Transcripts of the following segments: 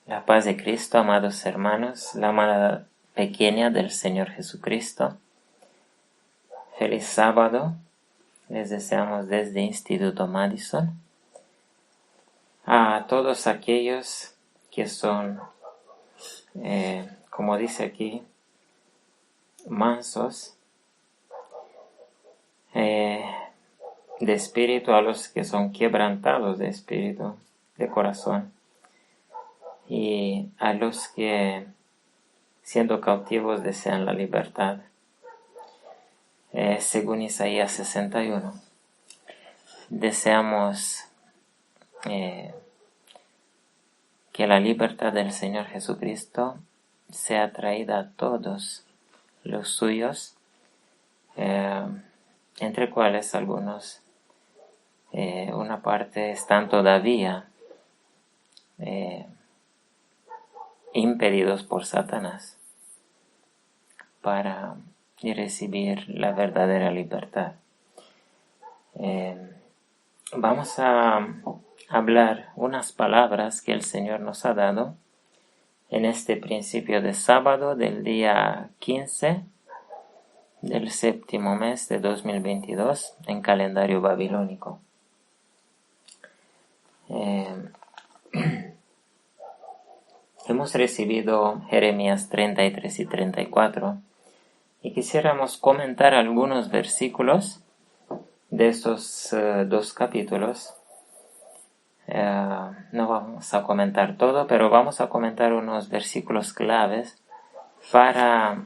La paz de Cristo, amados hermanos, la amada pequeña del Señor Jesucristo. Feliz sábado, les deseamos desde Instituto Madison. A todos aquellos que son, como dice aquí, mansos de espíritu, a los que son quebrantados de espíritu, de corazón, y a los que, siendo cautivos, desean la libertad. Según Isaías 61, deseamos que la libertad del Señor Jesucristo sea traída a todos los suyos, entre cuales algunos, una parte están todavía impedidos por Satanás para recibir la verdadera libertad. Vamos a hablar unas palabras que el Señor nos ha dado en este principio de sábado del día 15 del séptimo mes de 2022 en calendario babilónico. Hemos recibido Jeremías 33 y 34 y quisiéramos comentar algunos versículos de estos dos capítulos. No vamos a comentar todo, pero vamos a comentar unos versículos claves para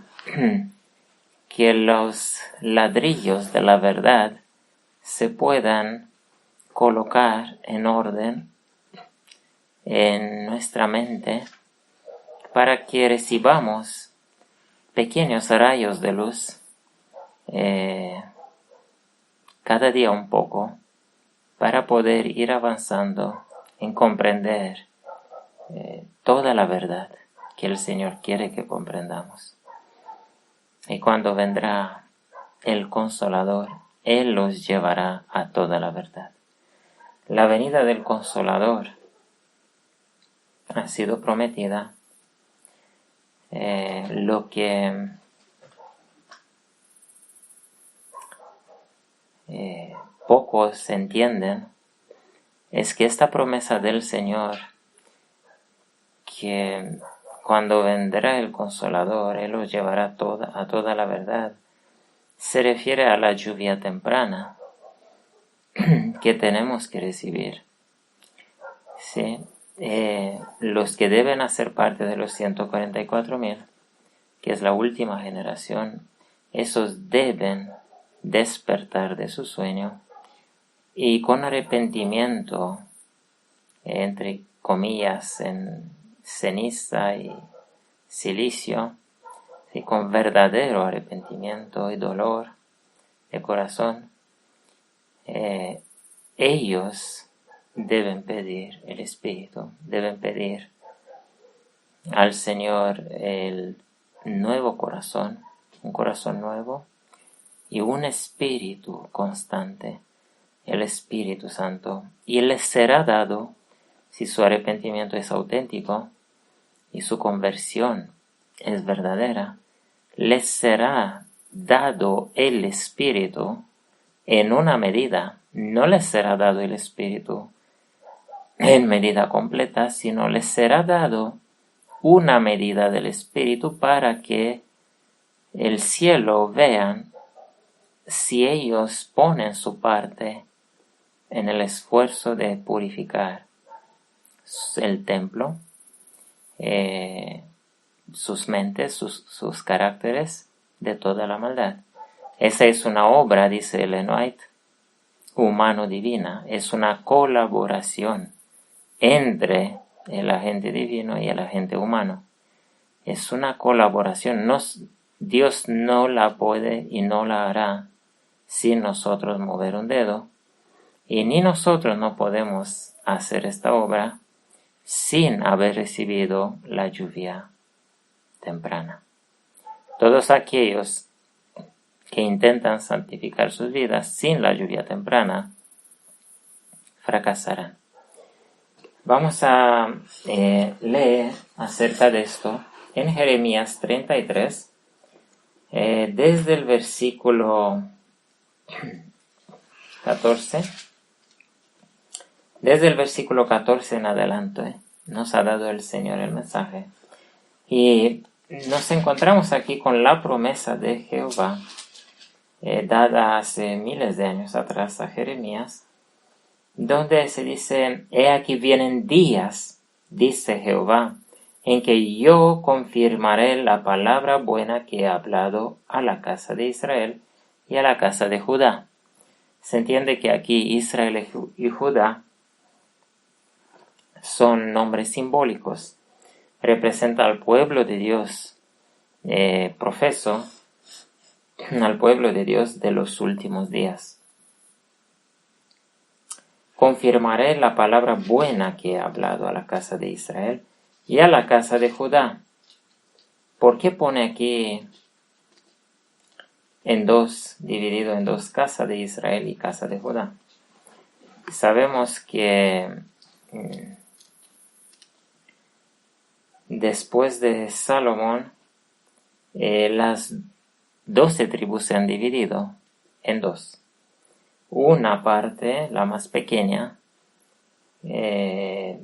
que los ladrillos de la verdad se puedan colocar en orden en nuestra mente, para que recibamos pequeños rayos de luz, cada día un poco, para poder ir avanzando en comprender toda la verdad que el Señor quiere que comprendamos. Y cuando vendrá el Consolador, Él los llevará a toda la verdad. La venida del Consolador ha sido prometida. Lo que pocos entienden es que esta promesa del Señor, que cuando vendrá el Consolador, Él los llevará a toda la verdad, se refiere a la lluvia temprana que tenemos que recibir. ¿Sí? Los que deben hacer parte de los 144,000, que es la última generación, esos deben despertar de su sueño y con arrepentimiento, entre comillas, en ceniza y silicio, y con verdadero arrepentimiento y dolor de corazón, ellos deben pedir el Espíritu, deben pedir al Señor el nuevo corazón, un corazón nuevo y un espíritu constante, el Espíritu Santo, y les será dado, si su arrepentimiento es auténtico y su conversión es verdadera, les será dado el Espíritu en una medida. No les será dado el Espíritu en medida completa, sino les será dado una medida del Espíritu para que el cielo vean si ellos ponen su parte en el esfuerzo de purificar el templo, sus mentes, sus caracteres de toda la maldad. Esa es una obra, dice Ellen White, humano-divina. Es una colaboración entre el agente divino y el agente humano. Es una colaboración. Dios no la puede y no la hará sin nosotros mover un dedo. Y ni nosotros no podemos hacer esta obra sin haber recibido la lluvia temprana. Todos aquellos que intentan santificar sus vidas sin la lluvia temprana fracasarán. Vamos a leer acerca de esto en Jeremías 33, desde el versículo 14. Desde el versículo 14 en adelante nos ha dado el Señor el mensaje. Y nos encontramos aquí con la promesa de Jehová, dada hace miles de años atrás a Jeremías, donde se dice: «He aquí vienen días, dice Jehová, en que yo confirmaré la palabra buena que he hablado a la casa de Israel y a la casa de Judá». Se entiende que aquí Israel y Judá son nombres simbólicos. Representa al pueblo de Dios profeso, al pueblo de Dios de los últimos días. Confirmaré la palabra buena que he hablado a la casa de Israel y a la casa de Judá. ¿Por qué pone aquí dividido en dos, casa de Israel y casa de Judá? Sabemos que después de Salomón, las 12 tribus se han dividido en dos. Una parte, la más pequeña, se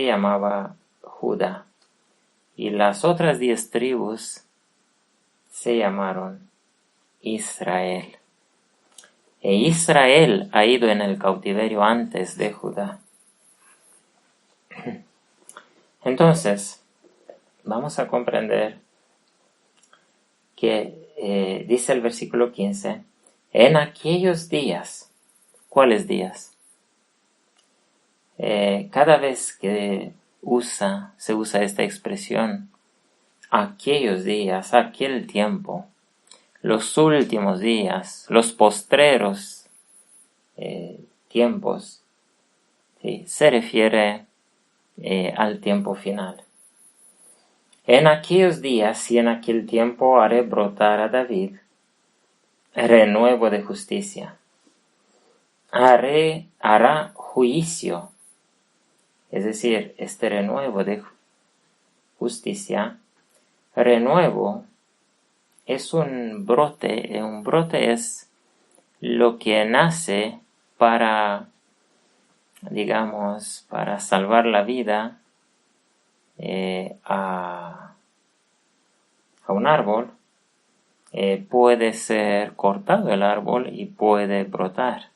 llamaba Judá, y las otras 10 tribus se llamaron Israel. E Israel ha ido en el cautiverio antes de Judá. Entonces, vamos a comprender que dice el versículo 15, en aquellos días. ¿Cuáles días? Cada vez que se usa esta expresión, aquellos días, aquel tiempo, los últimos días, los postreros tiempos, ¿sí? Se refiere al tiempo final. En aquellos días y en aquel tiempo haré brotar a David renuevo de justicia. Hará juicio. Es decir, este renuevo de justicia, renuevo es un brote. Un brote es lo que nace para salvar la vida a un árbol. Puede ser cortado el árbol y puede brotar.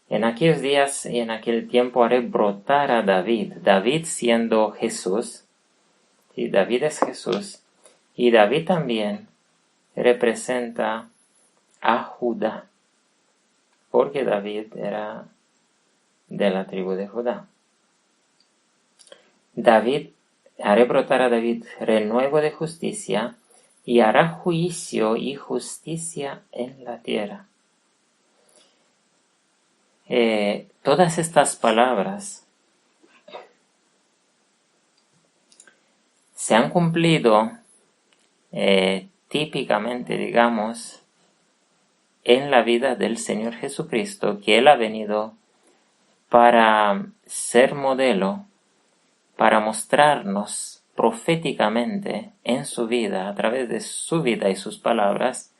En aquellos días y en aquel tiempo haré brotar a David. David siendo Jesús. Y David es Jesús. Y David también representa a Judá, porque David era de la tribu de Judá. Haré brotar a David renuevo de justicia, y hará juicio y justicia en la tierra. Todas estas palabras se han cumplido típicamente, en la vida del Señor Jesucristo, que Él ha venido para ser modelo, para mostrarnos proféticamente en su vida, a través de su vida y sus palabras,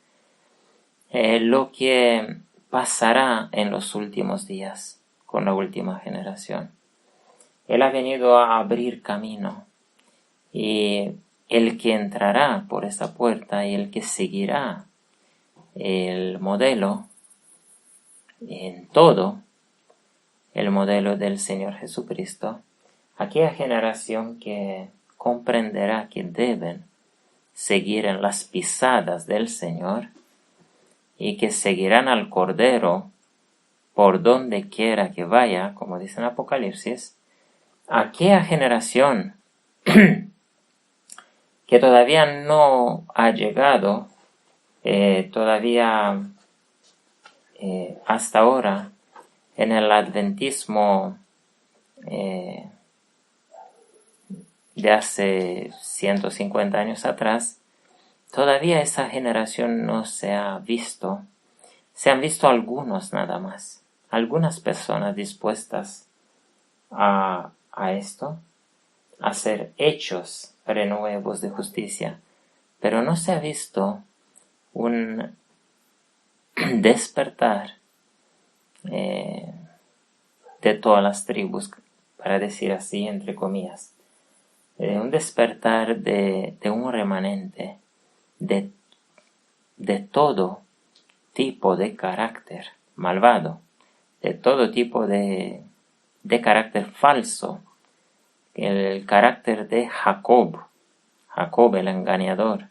lo que pasará en los últimos días con la última generación. Él ha venido a abrir camino, y el que entrará por esa puerta y el que seguirá el modelo en todo, el modelo del Señor Jesucristo, aquella generación que comprenderá que deben seguir en las pisadas del Señor y que seguirán al Cordero por donde quiera que vaya, como dice en Apocalipsis, aquella generación que todavía no ha llegado, todavía hasta ahora en el adventismo de hace 150 años atrás, todavía esa generación no se ha visto. Se han visto algunos nada más, algunas personas dispuestas a esto, a ser hechos renuevos de justicia, pero no se ha visto un despertar de todas las tribus, para decir así, entre comillas, un despertar de un remanente de todo tipo de carácter malvado, de todo tipo de carácter falso, el carácter de Jacob el engañador,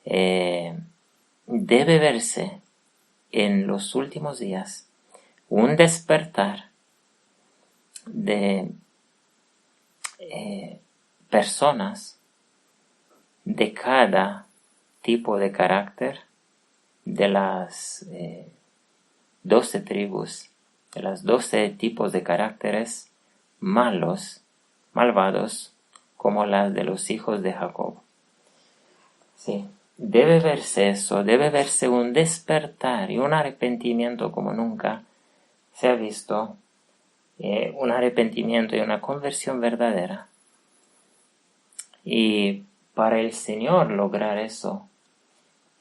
debe verse en los últimos días un despertar de personas de cada tipo de carácter, de las 12 tribus, de las 12 tipos de caracteres malvados, como las de los hijos de Jacob. Sí, debe verse eso, debe verse un despertar y un arrepentimiento como nunca se ha visto, un arrepentimiento y una conversión verdadera. Y para el Señor lograr eso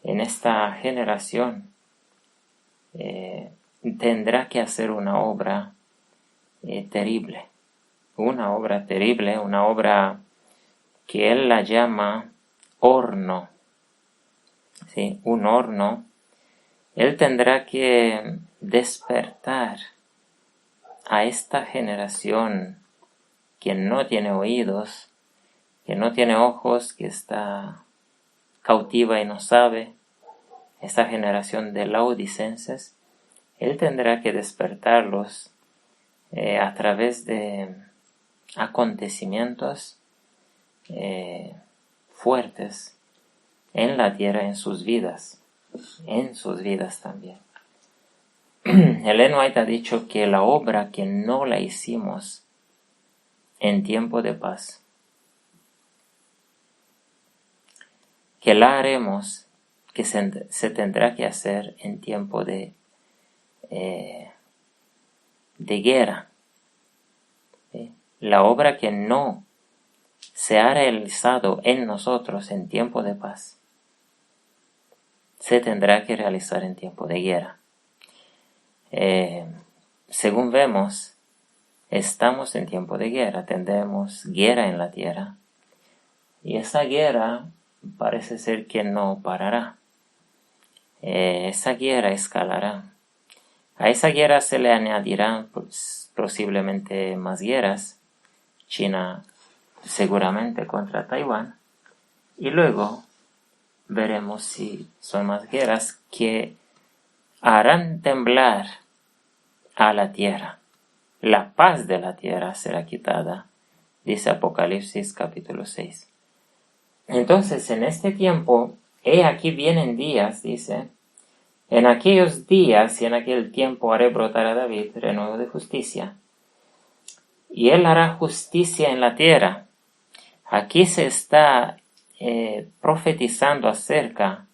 en esta generación, tendrá que hacer una obra terrible, una obra que Él la llama horno, ¿sí? Un horno. Él tendrá que despertar a esta generación que no tiene oídos, que no tiene ojos, que está cautiva y no sabe, esta generación de laodicenses. Él tendrá que despertarlos a través de acontecimientos fuertes en la tierra, en sus vidas también. Ellen White ha dicho que la obra que no la hicimos en tiempo de paz, que la haremos, que se tendrá que hacer en tiempo de guerra. ¿Sí? La obra que no se ha realizado en nosotros en tiempo de paz, se tendrá que realizar en tiempo de guerra. Según vemos, estamos en tiempo de guerra, tendremos guerra en la tierra, y esa guerra parece ser que no parará. Esa guerra escalará. A esa guerra se le añadirán posiblemente más guerras, China seguramente contra Taiwán, y luego veremos si son más guerras que harán temblar a la tierra. La paz de la tierra será quitada, dice Apocalipsis capítulo 6. Entonces, en este tiempo, aquí vienen días, dice, en aquellos días y en aquel tiempo haré brotar a David renuevo de justicia, y él hará justicia en la tierra. Aquí se está profetizando acerca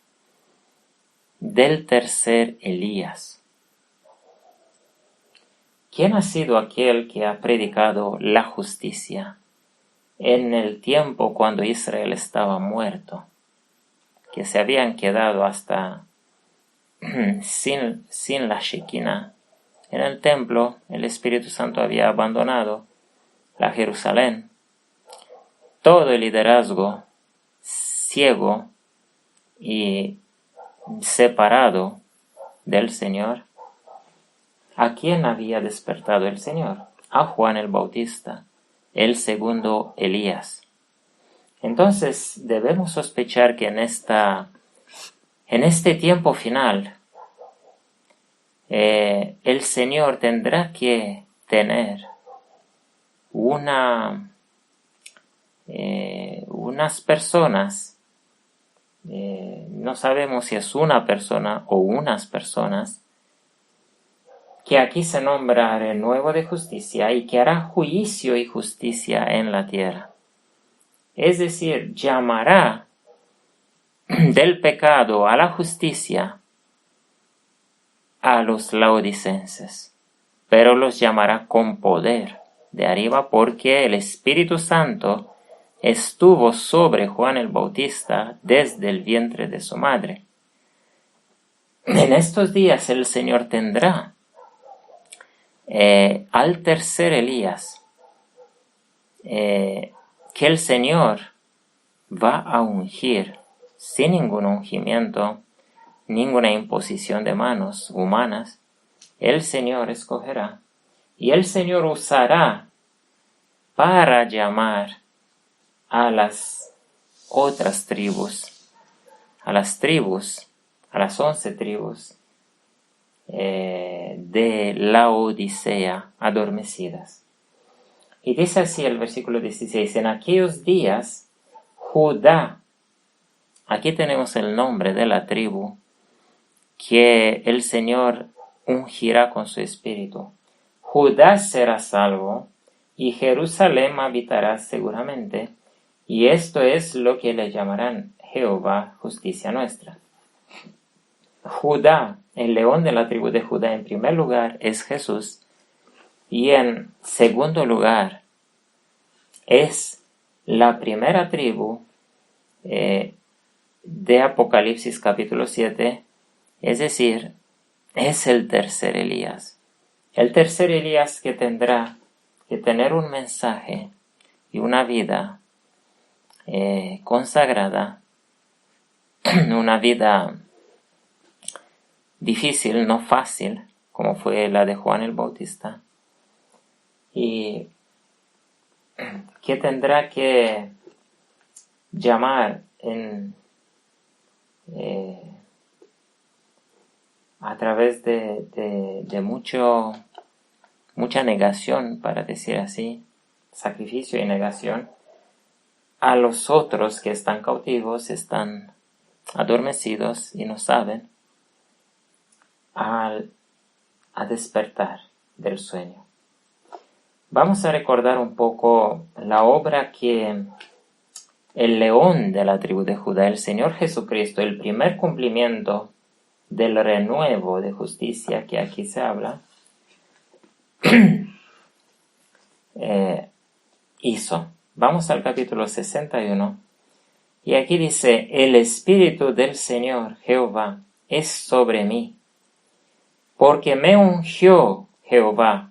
del tercer Elías. ¿Quién ha sido aquel que ha predicado la justicia en el tiempo cuando Israel estaba muerto? Que se habían quedado hasta sin la Shekinah. En el templo, el Espíritu Santo había abandonado la Jerusalén. Todo el liderazgo ciego y separado del Señor. ¿A quién había despertado el Señor? A Juan el Bautista, el segundo Elías. Entonces debemos sospechar que en este tiempo final, el Señor tendrá que tener unas personas, no sabemos si es una persona o unas personas, que aquí se nombra renuevo de justicia y que hará juicio y justicia en la tierra. Es decir, llamará del pecado a la justicia a los laodicenses, pero los llamará con poder, de arriba, porque el Espíritu Santo estuvo sobre Juan el Bautista desde el vientre de su madre. En estos días el Señor tendrá al tercer Elías, que el Señor va a ungir sin ningún ungimiento, ninguna imposición de manos humanas. El Señor escogerá y el Señor usará para llamar a las otras tribus, a las 11 tribus de la Odisea adormecidas. Y dice así el versículo 16, en aquellos días Judá, aquí tenemos el nombre de la tribu que el Señor ungirá con su espíritu. Judá será salvo y Jerusalén habitará seguramente, y esto es lo que le llamarán Jehová, justicia nuestra. Judá, el león de la tribu de Judá, en primer lugar es Jesús, y en segundo lugar es la primera tribu de Apocalipsis capítulo 7, es decir, es el tercer Elías. El tercer Elías que tendrá que tener un mensaje y una vida consagrada, una vida difícil, no fácil, como fue la de Juan el Bautista, y que tendrá que llamar a través de mucha negación, para decir así, sacrificio y negación, a los otros que están cautivos, están adormecidos y no saben, a despertar del sueño. Vamos a recordar un poco la obra que el león de la tribu de Judá, el Señor Jesucristo, el primer cumplimiento del renuevo de justicia que aquí se habla, hizo. Vamos al capítulo 61, y aquí dice, el Espíritu del Señor Jehová es sobre mí, porque me ungió Jehová,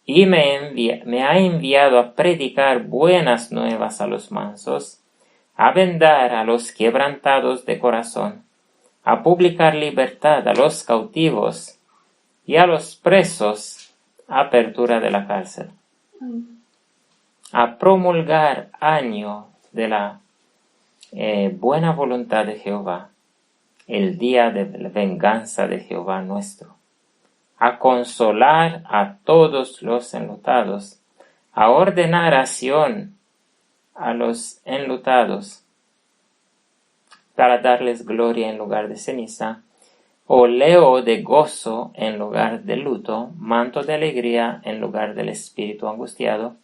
y me ha enviado a predicar buenas nuevas a los mansos, a vendar a los quebrantados de corazón, a publicar libertad a los cautivos y a los presos apertura de la cárcel, a promulgar año de la buena voluntad de Jehová, el día de la venganza de Jehová nuestro, a consolar a todos los enlutados, a ordenar a Sión a los enlutados, para darles gloria en lugar de ceniza, oleo de gozo en lugar de luto, manto de alegría en lugar del espíritu angustiado,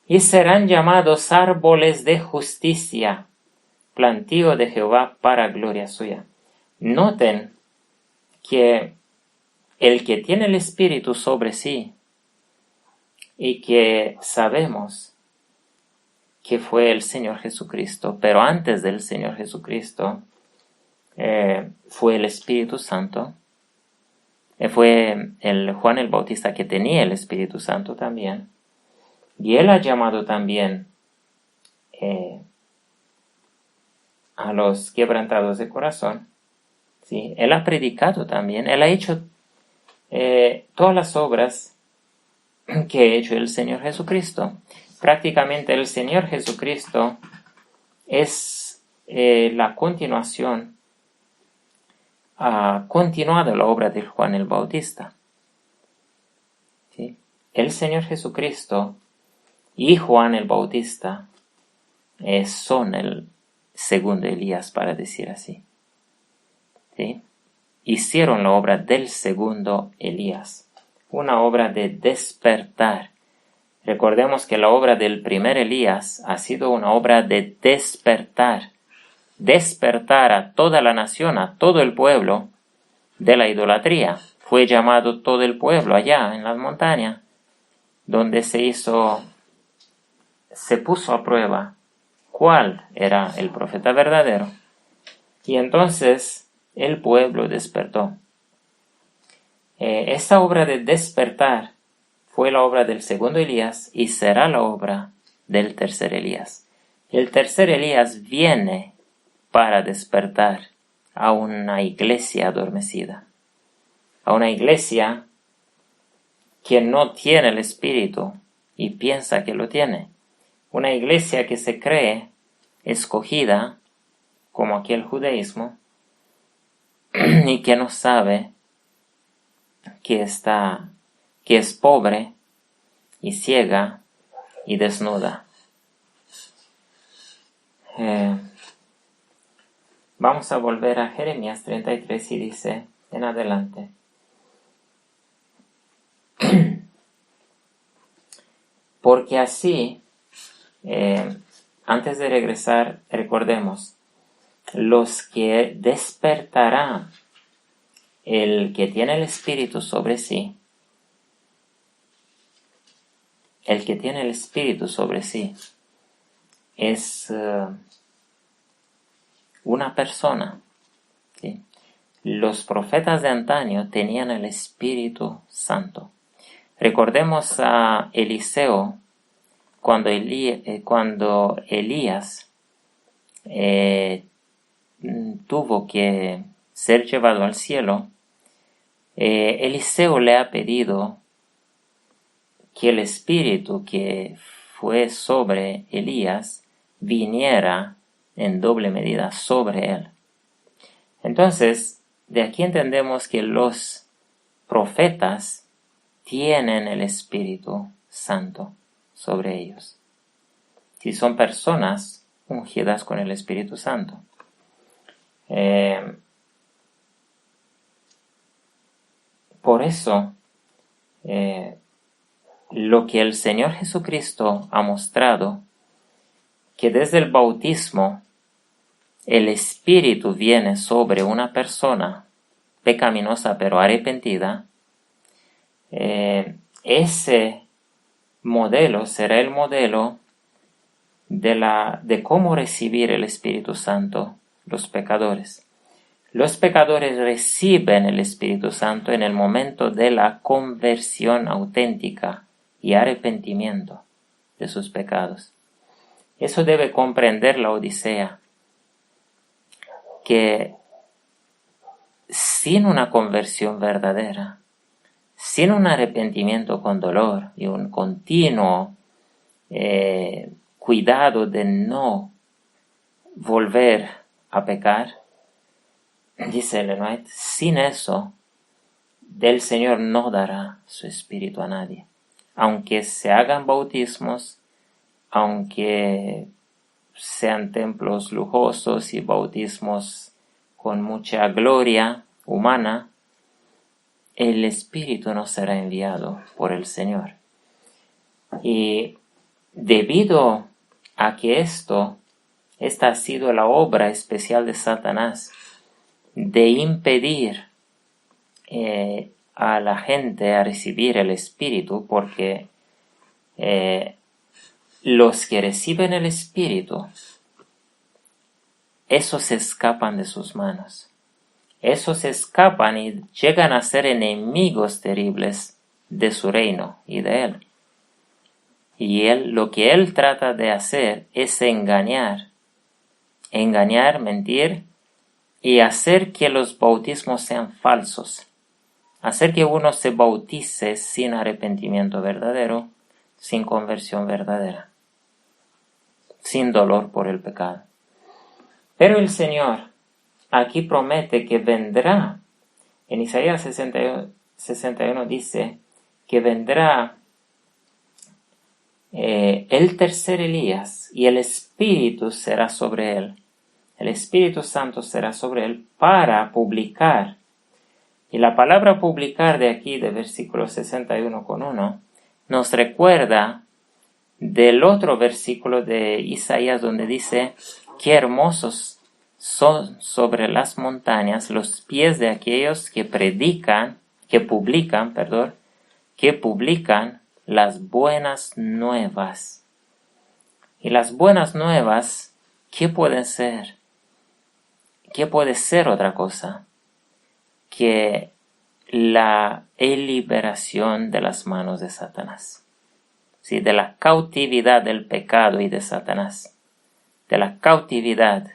y serán llamados árboles de justicia, plantío de Jehová para gloria suya. Noten que el que tiene el Espíritu sobre sí, y que sabemos que fue el Señor Jesucristo, pero antes del Señor Jesucristo fue el Espíritu Santo, fue el Juan el Bautista que tenía el Espíritu Santo también, y él ha llamado también a los quebrantados de corazón, ¿sí? Él ha predicado también, él ha hecho todas las obras que ha hecho el Señor Jesucristo. Prácticamente el Señor Jesucristo es la continuación, ha continuado la obra de Juan el Bautista, ¿sí? El Señor Jesucristo y Juan el Bautista son el segundo Elías, para decir así, ¿sí? Hicieron la obra del segundo Elías, una obra de despertar. Recordemos que la obra del primer Elías ha sido una obra de despertar a toda la nación, a todo el pueblo de la idolatría. Fue llamado todo el pueblo allá en las montañas donde se puso a prueba cuál era el profeta verdadero. Y entonces el pueblo despertó. Esta obra de despertar fue la obra del segundo Elías y será la obra del tercer Elías. El tercer Elías viene para despertar a una iglesia adormecida, a una iglesia que no tiene el Espíritu y piensa que lo tiene, una iglesia que se cree escogida, como aquí el judaísmo, y que no sabe que es pobre y ciega y desnuda. Vamos a volver a Jeremías 33 y dice en adelante: porque así, antes de regresar, recordemos, los que despertarán, el que tiene el Espíritu sobre sí, el que tiene el Espíritu sobre sí, es una persona, ¿sí? Los profetas de antaño tenían el Espíritu Santo. Recordemos a Eliseo cuando Elías tuvo que ser llevado al cielo. Eliseo le ha pedido que el Espíritu que fue sobre Elías viniera en doble medida sobre él. Entonces, de aquí entendemos que los profetas tienen el Espíritu Santo sobre ellos. Si son personas ungidas con el Espíritu Santo. Por eso, lo que el Señor Jesucristo ha mostrado, que desde el bautismo el Espíritu viene sobre una persona pecaminosa pero arrepentida, ese modelo será el modelo de cómo recibir el Espíritu Santo los pecadores. Los pecadores reciben el Espíritu Santo en el momento de la conversión auténtica y arrepentimiento de sus pecados. Eso debe comprender la Odisea, que sin una conversión verdadera, sin un arrepentimiento con dolor y un continuo cuidado de no volver a pecar, dice Ellen White, sin eso, del Señor no dará su Espíritu a nadie. Aunque se hagan bautismos, aunque sean templos lujosos y bautismos con mucha gloria humana, el Espíritu no será enviado por el Señor. Y debido a que esta ha sido la obra especial de Satanás, de impedir a la gente a recibir el Espíritu, porque los que reciben el Espíritu, esos escapan de sus manos. Esos escapan y llegan a ser enemigos terribles de su reino y de él. Y lo que él trata de hacer es engañar, mentir y hacer que los bautismos sean falsos. Hacer que uno se bautice sin arrepentimiento verdadero, sin conversión verdadera, sin dolor por el pecado. Pero el Señor aquí promete que vendrá. En Isaías 61 dice que vendrá el tercer Elías y el Espíritu será sobre él. El Espíritu Santo será sobre él para publicar. Y la palabra publicar de aquí, de versículo 61:1, nos recuerda del otro versículo de Isaías donde dice: qué hermosos son sobre las montañas los pies de aquellos que publican las buenas nuevas. Y las buenas nuevas, ¿qué pueden ser? ¿Qué puede ser otra cosa que la liberación de las manos de Satanás? ¿Sí? De la cautividad del pecado y de Satanás. De la cautividad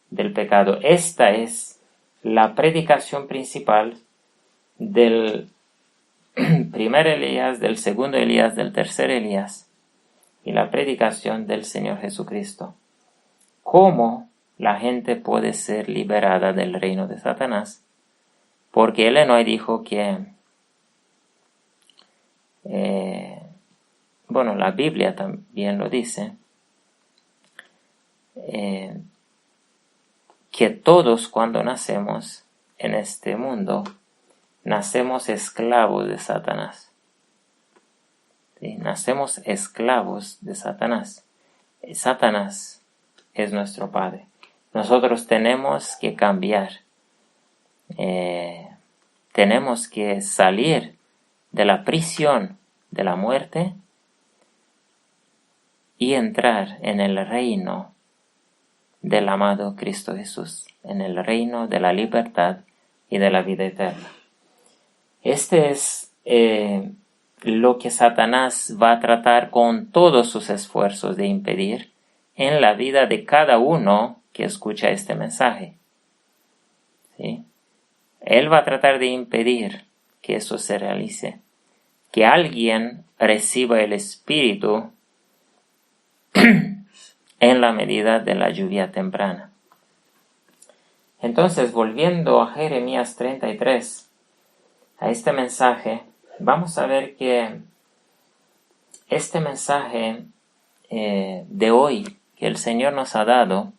del pecado. Esta es la predicación principal del primer Elías, del segundo Elías, del tercer Elías, y la predicación del Señor Jesucristo. ¿Cómo la gente puede ser liberada del reino de Satanás? Porque Illinois dijo que, la Biblia también lo dice, que todos cuando nacemos en este mundo, nacemos esclavos de Satanás. ¿Sí? Nacemos esclavos de Satanás. Satanás es nuestro padre. Nosotros tenemos que cambiar. Tenemos que salir de la prisión de la muerte y entrar en el reino del amado Cristo Jesús, en el reino de la libertad y de la vida eterna. Este es lo que Satanás va a tratar con todos sus esfuerzos de impedir en la vida de cada uno que escucha este mensaje. ¿Sí? Él va a tratar de impedir que eso se realice, que alguien reciba el Espíritu en la medida de la lluvia temprana. Entonces, volviendo a Jeremías 33, a este mensaje, vamos a ver que este mensaje de hoy que el Señor nos ha dado,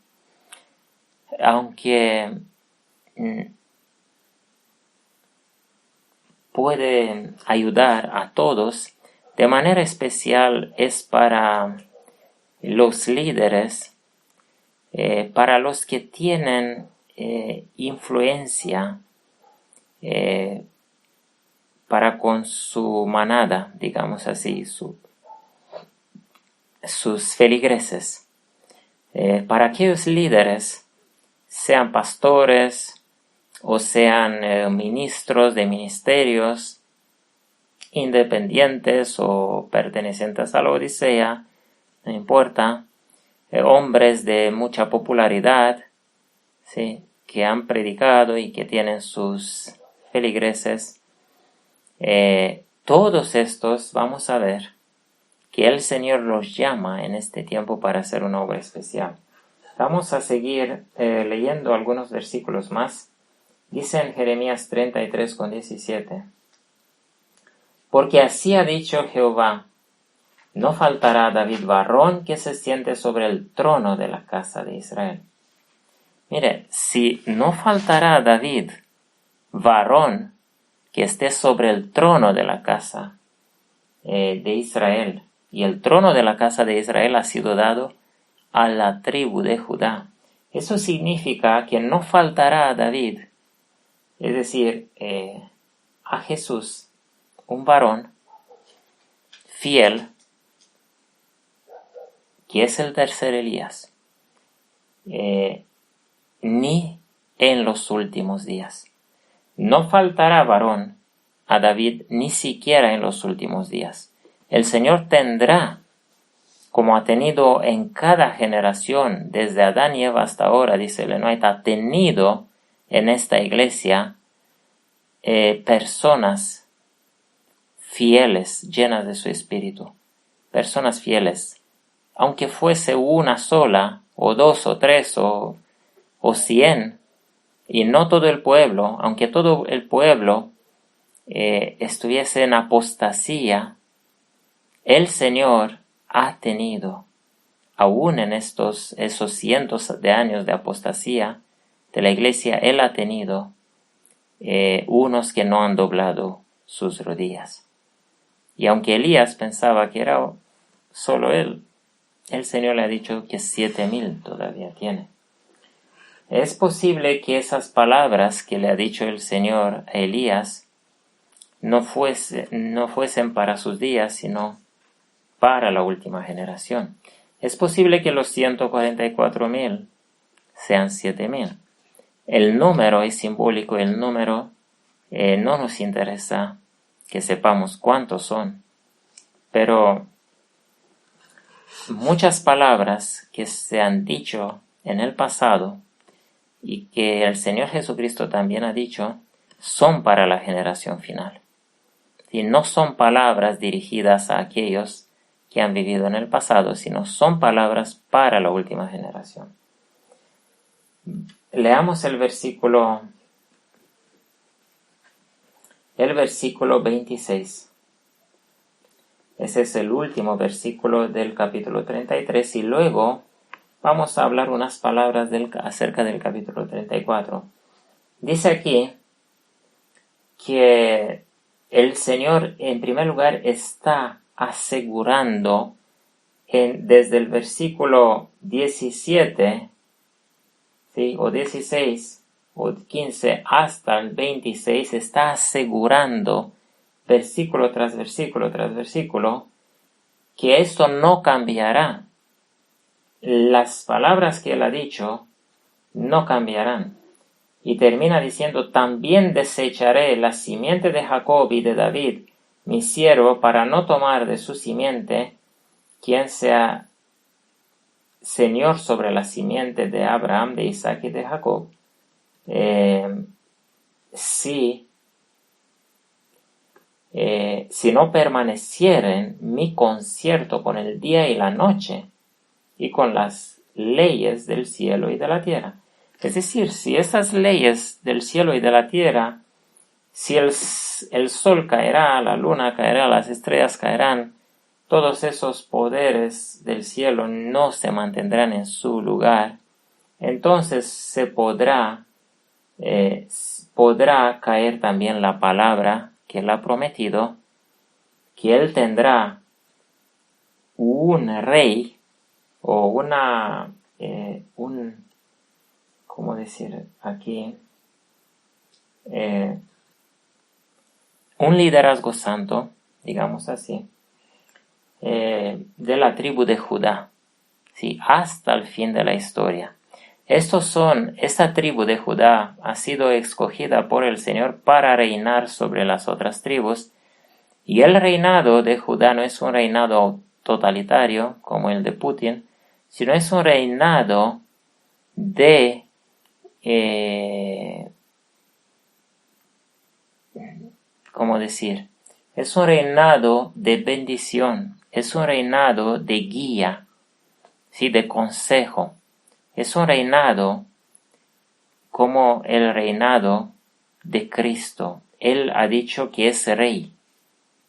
aunque puede ayudar a todos, de manera especial es para los líderes, para los que tienen influencia para con su manada, digamos así, sus feligreses. Para aquellos líderes, sean pastores o sean ministros de ministerios independientes o pertenecientes a la Odisea, no importa, hombres de mucha popularidad, ¿sí? Que han predicado y que tienen sus feligreses, todos estos vamos a ver que el Señor los llama en este tiempo para hacer una obra especial. Vamos a seguir leyendo algunos versículos más. Dice en Jeremías 33:17: Porque así ha dicho Jehová, no faltará a David varón que se siente sobre el trono de la casa de Israel. Mire, si no faltará a David varón que esté sobre el trono de la casa de Israel, y el trono de la casa de Israel ha sido dado a la tribu de Judá, eso significa que no faltará a David, es decir, a Jesús, un varón fiel, que es el tercer Elías, ni en los últimos días. No faltará varón a David ni siquiera en los últimos días. El Señor tendrá, como ha tenido en cada generación, desde Adán y Eva hasta ahora, dice Illinois, ha tenido en esta iglesia personas fieles, llenas de su espíritu. Personas fieles. Aunque fuese una sola, o dos, o tres, o 100, y no todo el pueblo, aunque todo el pueblo estuviese en apostasía, el Señor ha tenido, aún en esos cientos de años de apostasía de la iglesia, Él ha tenido unos que no han doblado sus rodillas. Y aunque Elías pensaba que era solo él, el Señor le ha dicho que 7,000 todavía tiene. Es posible que esas palabras que le ha dicho el Señor a Elías no fuesen para sus días, sino para la última generación. Es posible que los 144,000 sean 7,000. El número es simbólico, el número no nos interesa que sepamos cuántos son, pero muchas palabras que se han dicho en el pasado y que el Señor Jesucristo también ha dicho, son para la generación final. Y no son palabras dirigidas a aquellos que han vivido en el pasado, sino son palabras para la última generación. Leamos el versículo 26. Ese es el último versículo del capítulo 33 y luego vamos a hablar unas palabras acerca del capítulo 34. Dice aquí que el Señor en primer lugar está asegurando desde el versículo 17, ¿sí? O 16 o 15 hasta el 26, está asegurando versículo tras versículo tras versículo que esto no cambiará. Las palabras que él ha dicho no cambiarán. Y termina diciendo, también desecharé la simiente de Jacob y de David, mi siervo, para no tomar de su simiente quien sea Señor sobre la simiente de Abraham, de Isaac y de Jacob. Si no permanecieren mi concierto con el día y la noche y con las leyes del cielo y de la tierra. Es decir, si esas leyes del cielo y de la tierra, si el sol caerá, la luna caerá, las estrellas caerán, todos esos poderes del cielo no se mantendrán en su lugar, entonces podrá caer también la palabra que él ha prometido, que él tendrá un rey o ¿cómo decir aquí? Un liderazgo santo, digamos así, de la tribu de Judá, ¿sí? Hasta el fin de la historia. Esta tribu de Judá ha sido escogida por el Señor para reinar sobre las otras tribus, y el reinado de Judá no es un reinado totalitario como el de Putin, sino es un reinado de ¿cómo decir? Es un reinado de bendición, es un reinado de guía, ¿sí? De consejo. Es un reinado como el reinado de Cristo. Él ha dicho que es rey,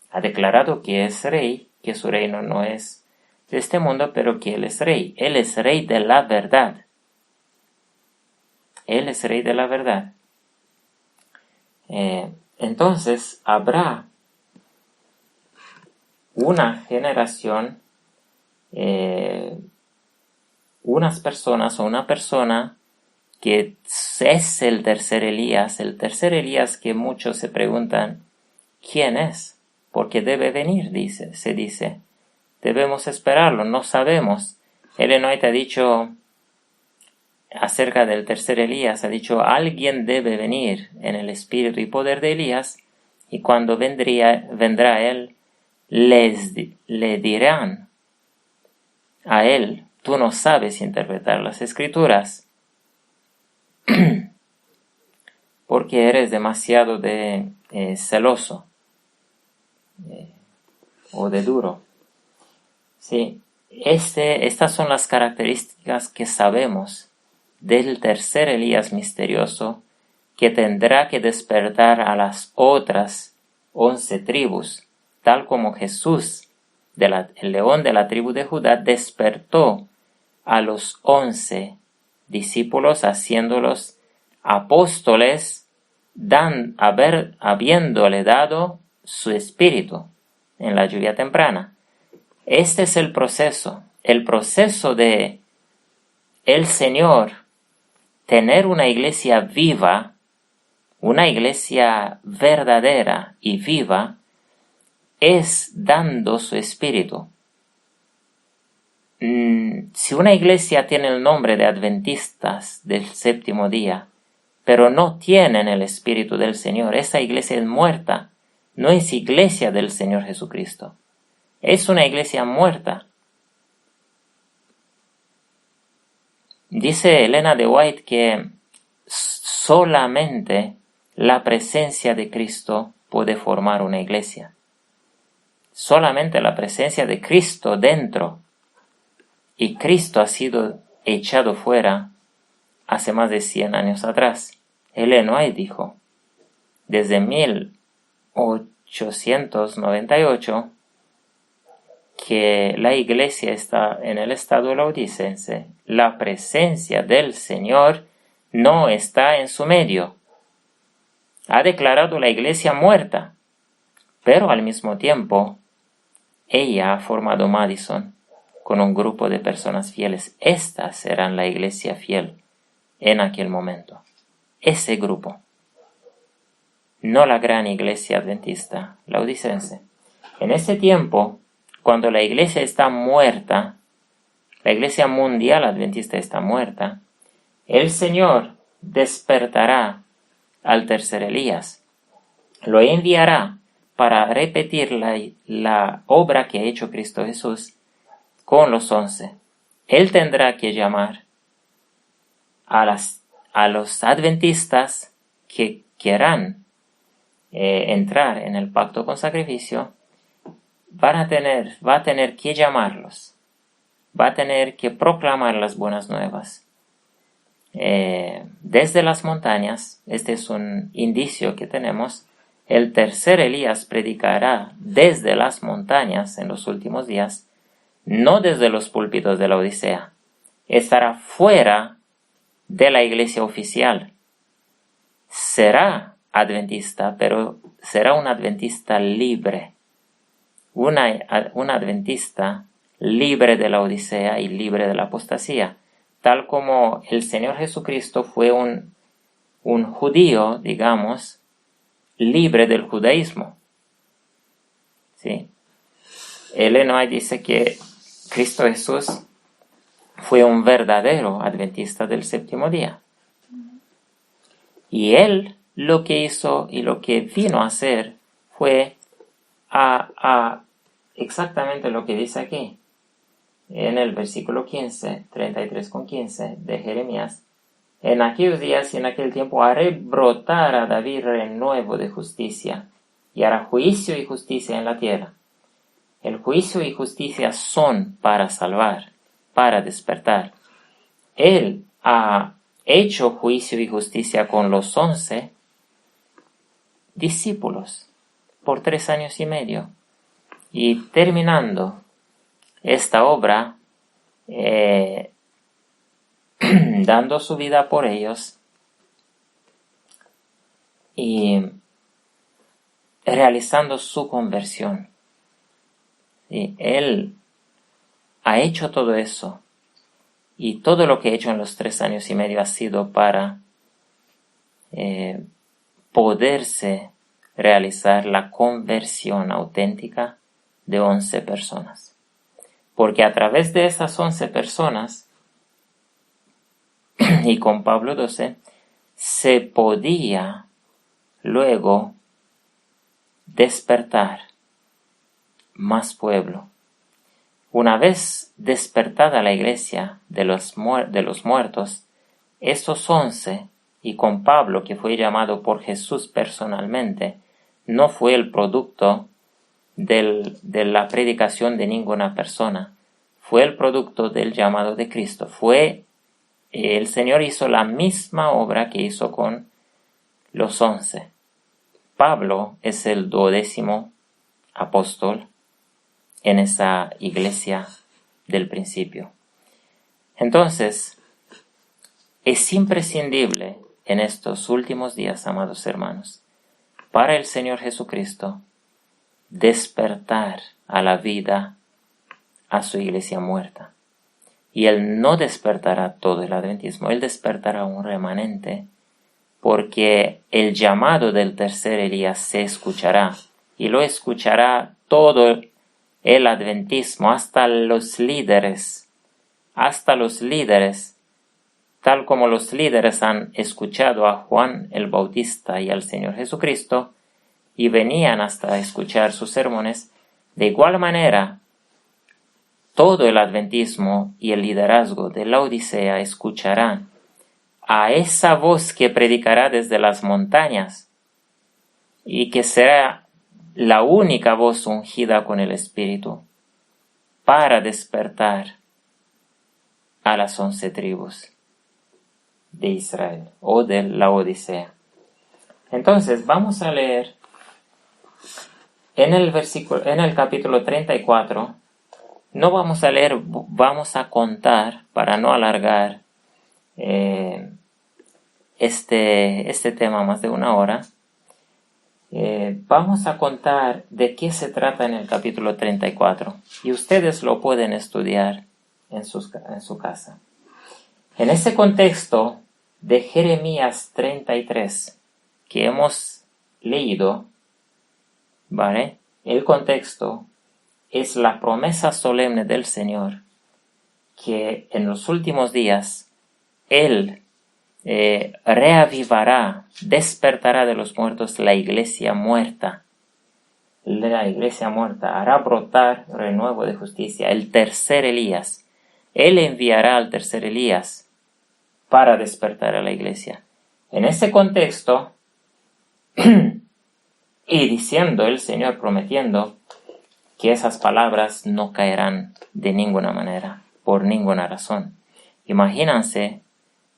ha declarado que es rey, que su reino no es de este mundo, pero que Él es rey. Él es rey de la verdad. Él es rey de la verdad. Entonces habrá una generación, unas personas o una persona que es el tercer Elías que muchos se preguntan, ¿quién es? Porque debe venir, se dice. Debemos esperarlo, no sabemos. Ellen White ha dicho acerca del tercer Elías, ha dicho, alguien debe venir en el espíritu y poder de Elías, y cuando vendrá él, le dirán a él, tú no sabes interpretar las escrituras, porque eres demasiado celoso o de duro. Sí, estas son las características que sabemos del tercer Elías misterioso que tendrá que despertar a las otras 11 tribus, tal como Jesús, el león de la tribu de Judá, despertó a los 11 discípulos, haciéndolos apóstoles, habiéndole dado su espíritu en la lluvia temprana. Este es el proceso de el Señor tener una iglesia viva Una iglesia verdadera y viva es dando su espíritu. Si una iglesia tiene el nombre de adventistas del séptimo día, pero no tienen el espíritu del Señor, esa iglesia es muerta. No es iglesia del Señor Jesucristo. Es una iglesia muerta. Dice Elena de White que solamente la presencia de Cristo puede formar una iglesia. Solamente la presencia de Cristo dentro. Y Cristo ha sido echado fuera hace más de 100 años atrás. Ellen White dijo, desde 1898, que la iglesia está en el estado laodicense. La presencia del Señor no está en su medio. Ha declarado la iglesia muerta, pero al mismo tiempo, ella ha formado Madison con un grupo de personas fieles. Estas serán la iglesia fiel en aquel momento. Ese grupo. No la gran iglesia adventista laodicense. En ese tiempo, cuando la iglesia está muerta, la iglesia mundial adventista está muerta, el Señor despertará al tercer Elías. Lo enviará para repetir la obra que ha hecho Cristo Jesús con los 11. Él tendrá que llamar a los adventistas que quieran entrar en el pacto con sacrificio. Va a tener que llamarlos. Va a tener que proclamar las buenas nuevas. Desde las montañas, este es un indicio que tenemos, el tercer Elías predicará desde las montañas en los últimos días, no desde los púlpitos de la Odisea. Estará fuera de la iglesia oficial. Será adventista, pero será un adventista libre. Un adventista libre de la Odisea y libre de la apostasía. Tal como el Señor Jesucristo fue un judío, digamos, libre del judaísmo. ¿Sí? Ellen White dice que Cristo Jesús fue un verdadero adventista del séptimo día. Y él lo que hizo y lo que vino a hacer fue exactamente lo que dice aquí, en el versículo 15, 33-15 de Jeremías. En aquellos días y en aquel tiempo haré brotar a David renuevo de justicia, y hará juicio y justicia en la tierra. El juicio y justicia son para salvar, para despertar. Él ha hecho juicio y justicia con los 11 discípulos por 3 años y medio. Y terminando esta obra, dando su vida por ellos y realizando su conversión. Y él ha hecho todo eso, y todo lo que ha hecho en los 3 años y medio ha sido para poderse realizar la conversión auténtica de 11 personas. Porque a través de esas 11 personas, y con Pablo 12, se podía luego despertar más pueblo. Una vez despertada la iglesia de los muertos, estos 11, y con Pablo, que fue llamado por Jesús personalmente, no fue el producto de la predicación de ninguna persona, fue el producto del llamado de Cristo. El Señor hizo la misma obra que hizo con los 11. Pablo es el 12º apóstol en esa iglesia del principio. Entonces, es imprescindible en estos últimos días, amados hermanos, para el Señor Jesucristo, despertar a la vida a su iglesia muerta. Y Él no despertará todo el adventismo, Él despertará un remanente porque el llamado del tercer Elías se escuchará, y lo escuchará todo el adventismo, hasta los líderes, tal como los líderes han escuchado a Juan el Bautista y al Señor Jesucristo, y venían hasta escuchar sus sermones. De igual manera, todo el adventismo y el liderazgo de la Odisea escucharán a esa voz que predicará desde las montañas y que será la única voz ungida con el Espíritu para despertar a las 11 tribus de Israel o de la Odisea. Entonces vamos a leer en el capítulo 34. No vamos a leer, vamos a contar para no alargar este tema más de una hora. Vamos a contar de qué se trata en el capítulo 34 y ustedes lo pueden estudiar en su casa. En ese contexto de Jeremías 33 que hemos leído, ¿vale? El contexto es la promesa solemne del Señor que en los últimos días Él reavivará, despertará de los muertos la iglesia muerta. La iglesia muerta hará brotar renuevo de justicia, el tercer Elías. Él enviará al tercer Elías para despertar a la iglesia. En ese contexto, y diciendo el Señor, prometiendo que esas palabras no caerán de ninguna manera, por ninguna razón. Imagínense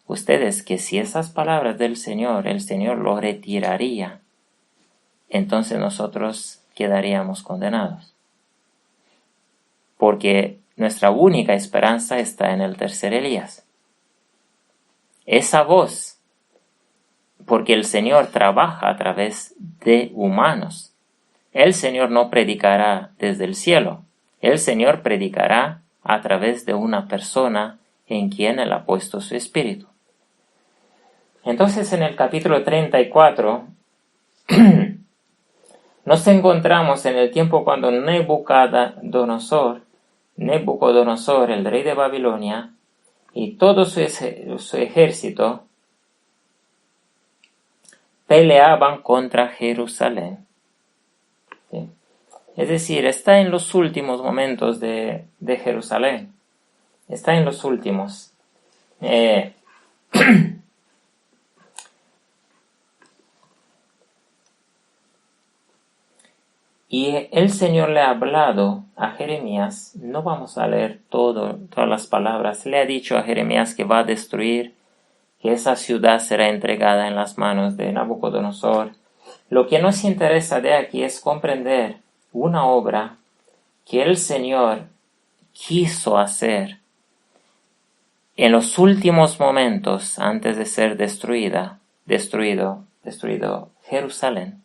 ustedes que si esas palabras del Señor, el Señor lo retiraría, entonces nosotros quedaríamos condenados. Porque nuestra única esperanza está en el tercer Elías. Esa voz, porque el Señor trabaja a través de humanos. El Señor no predicará desde el cielo. El Señor predicará a través de una persona en quien Él ha puesto su espíritu. Entonces en el capítulo 34 nos encontramos en el tiempo cuando Nabucodonosor, el rey de Babilonia, y todo su ejército peleaban contra Jerusalén. ¿Sí? Es decir, está en los últimos momentos de Jerusalén. Está en los últimos. Y el Señor le ha hablado a Jeremías, no vamos a leer todas las palabras, le ha dicho a Jeremías que va a destruir, que esa ciudad será entregada en las manos de Nabucodonosor. Lo que nos interesa de aquí es comprender una obra que el Señor quiso hacer en los últimos momentos antes de ser destruido Jerusalén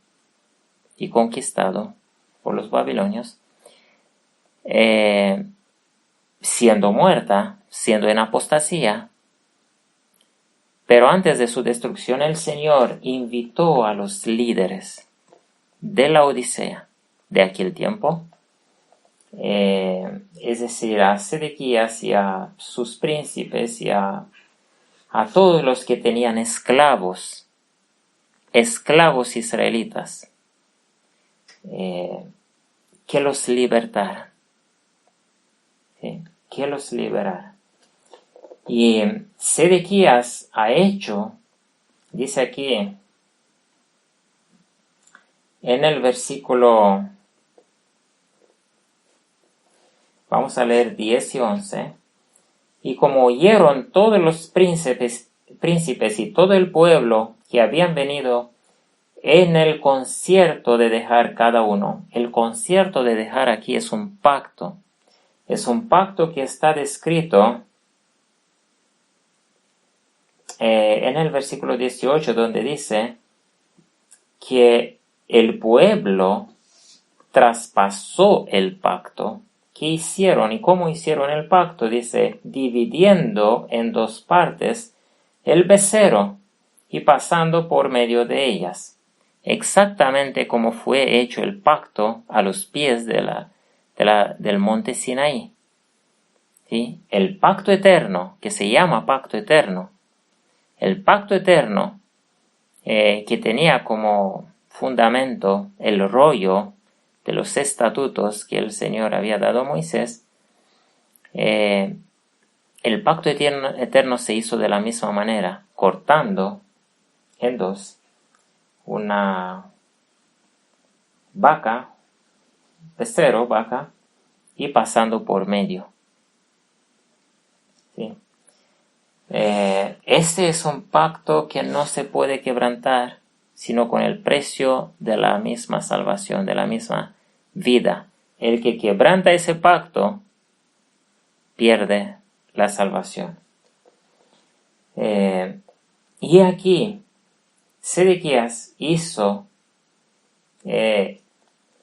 y conquistado por los babilonios, siendo muerta, siendo en apostasía. Pero antes de su destrucción, el Señor invitó a los líderes de la Odisea de aquel tiempo, es decir, a Sedequías y a sus príncipes y a todos los que tenían esclavos israelitas, que los libertaran, ¿sí? Que los liberara. Y Sedequías ha hecho, dice aquí en el versículo, vamos a leer 10 y 11, y como oyeron todos los príncipes y todo el pueblo que habían venido en el concierto de dejar cada uno. El concierto de dejar aquí es un pacto. Es un pacto que está descrito en el versículo 18, donde dice que el pueblo traspasó el pacto. ¿Qué hicieron y cómo hicieron el pacto? Dice, dividiendo en dos partes el becerro y pasando por medio de ellas, exactamente como fue hecho el pacto a los pies del monte Sinaí. ¿Sí? El pacto eterno, que se llama pacto eterno, el pacto eterno que tenía como fundamento el rollo de los estatutos que el Señor había dado a Moisés, el pacto eterno se hizo de la misma manera, cortando en dos una vaca, becerro, vaca, y pasando por medio. ¿Sí? Este es un pacto que no se puede quebrantar sino con el precio de la misma salvación, de la misma vida. El que quebranta ese pacto pierde la salvación. Y aquí Sedequías hizo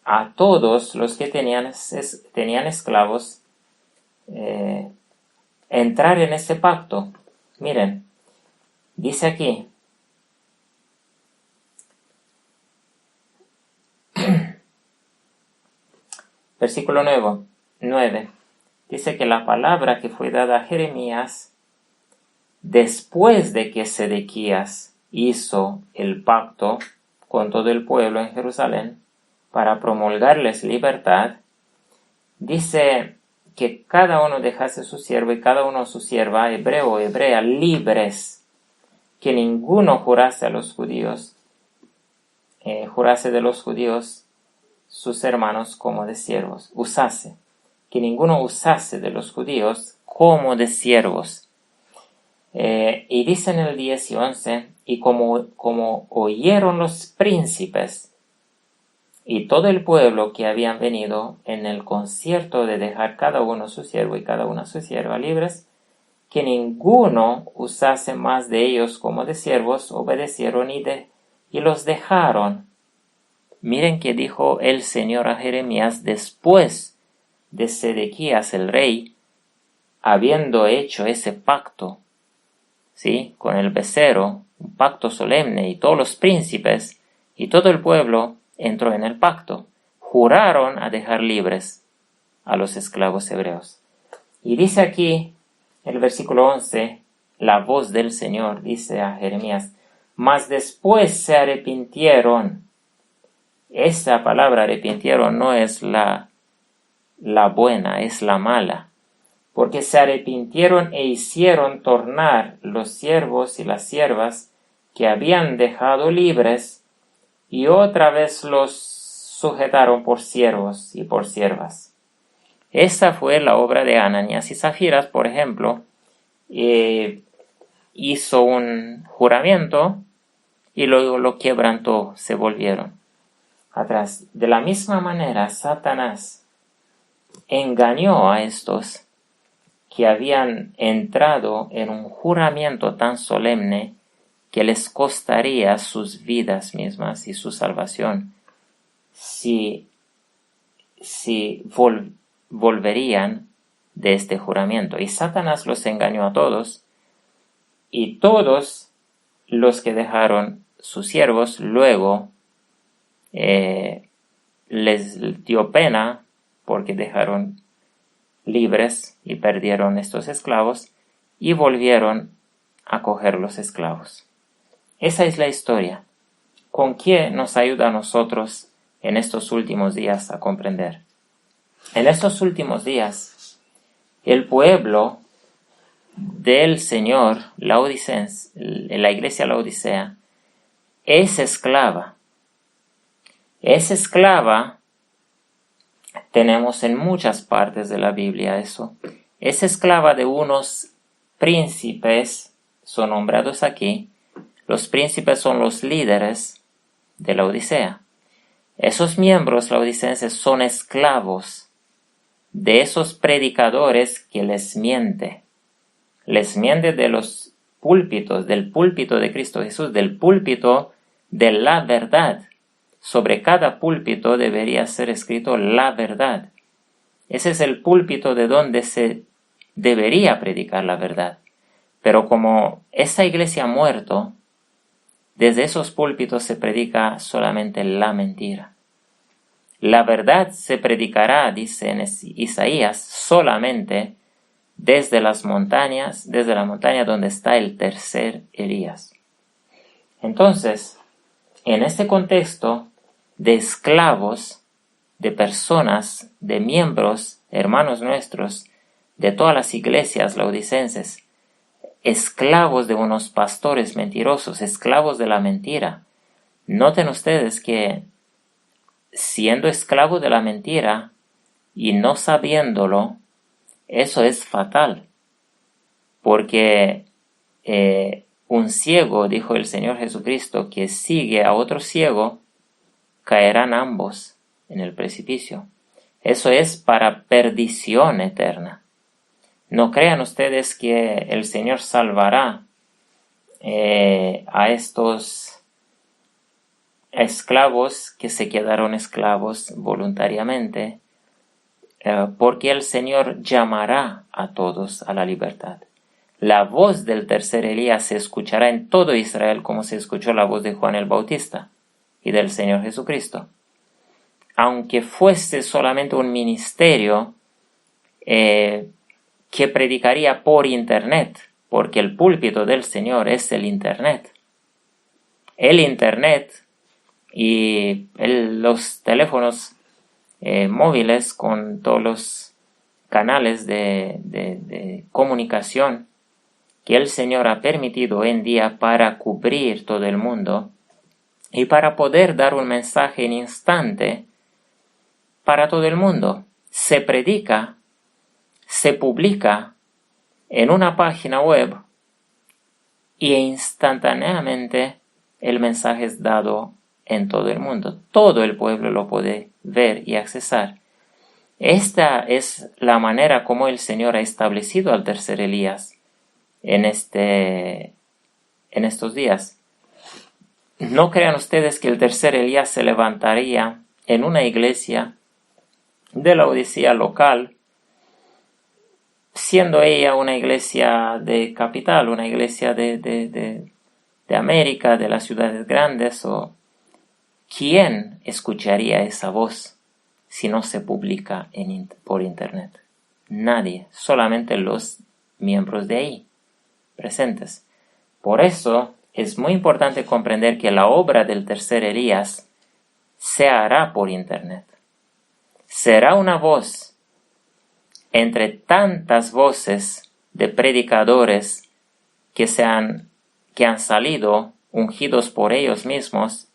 a todos los que tenían esclavos entrar en ese pacto. Miren, dice aquí, versículo 9, dice que la palabra que fue dada a Jeremías después de que Sedequías hizo el pacto con todo el pueblo en Jerusalén para promulgarles libertad, dice que cada uno dejase su siervo y cada uno su sierva, hebreo o hebrea, libres, que ninguno jurase a los judíos, jurase de los judíos sus hermanos como de siervos, que ninguno usase de los judíos como de siervos. Y dice en el 10 y 11, y como oyeron los príncipes y todo el pueblo que habían venido en el concierto de dejar cada uno su siervo y cada una su sierva libres, que ninguno usase más de ellos como de siervos, obedecieron y los dejaron. Miren que dijo el Señor a Jeremías después de Sedequías el rey, habiendo hecho ese pacto, ¿sí?, con el becerro, un pacto solemne, y todos los príncipes y todo el pueblo entró en el pacto. Juraron a dejar libres a los esclavos hebreos. Y dice aquí, el versículo 11, la voz del Señor dice a Jeremías, mas después se arrepintieron. Esa palabra arrepintieron no es la buena, es la mala, porque se arrepintieron e hicieron tornar los siervos y las siervas que habían dejado libres, y otra vez los sujetaron por siervos y por siervas. Esa fue la obra de Ananías y Zafiras, por ejemplo. Hizo un juramento y luego lo quebrantó, se volvieron atrás. De la misma manera, Satanás engañó a estos que habían entrado en un juramento tan solemne que les costaría sus vidas mismas y su salvación si volverían de este juramento. Y Satanás los engañó a todos, y todos los que dejaron sus siervos luego les dio pena porque dejaron libres y perdieron estos esclavos y volvieron a coger los esclavos. Esa es la historia. ¿Con qué nos ayuda a nosotros en estos últimos días a comprender? En estos últimos días, el pueblo del Señor, la iglesia Laodicea, es esclava. Es esclava. Tenemos en muchas partes de la Biblia eso. Es esclava de unos príncipes, son nombrados aquí. Los príncipes son los líderes de la Odisea. Esos miembros laodicenses son esclavos de esos predicadores que les miente. Les miente de los púlpitos, del púlpito de Cristo Jesús, del púlpito de la verdad. Sobre cada púlpito debería ser escrito la verdad. Ese es el púlpito de donde se debería predicar la verdad. Pero como esa iglesia ha muerto, desde esos púlpitos se predica solamente la mentira. La verdad se predicará, dice en Isaías, solamente desde las montañas, desde la montaña donde está el tercer Elías. Entonces, en este contexto de esclavos, de personas, de miembros, hermanos nuestros, de todas las iglesias laodicenses, esclavos de unos pastores mentirosos, esclavos de la mentira. Noten ustedes que siendo esclavo de la mentira y no sabiéndolo, eso es fatal, porque un ciego, dijo el Señor Jesucristo, que sigue a otro ciego, caerán ambos en el precipicio. Eso es para perdición eterna. No crean ustedes que el Señor salvará a estos esclavos que se quedaron esclavos voluntariamente, porque el Señor llamará a todos a la libertad. La voz del tercer Elías se escuchará en todo Israel como se escuchó la voz de Juan el Bautista y del Señor Jesucristo. Aunque fuese solamente un ministerio que predicaría por internet, porque el púlpito del Señor es el internet. El internet y los teléfonos móviles con todos los canales de comunicación que el Señor ha permitido hoy en día para cubrir todo el mundo y para poder dar un mensaje en instante para todo el mundo. Se predica, se publica en una página web y instantáneamente el mensaje es dado en todo el mundo. Todo el pueblo lo puede ver y accesar. Esta es la manera como el Señor ha establecido al tercer Elías en estos días. No crean ustedes que el tercer Elías se levantaría en una iglesia de la Laodicea local, siendo ella una iglesia de capital, una iglesia de América, de las ciudades grandes. O ¿quién escucharía esa voz si no se publica por internet? Nadie, solamente los miembros de ahí presentes. Por eso es muy importante comprender que la obra del tercer Elías se hará por internet. Será una voz entre tantas voces de predicadores que han salido ungidos por ellos mismos,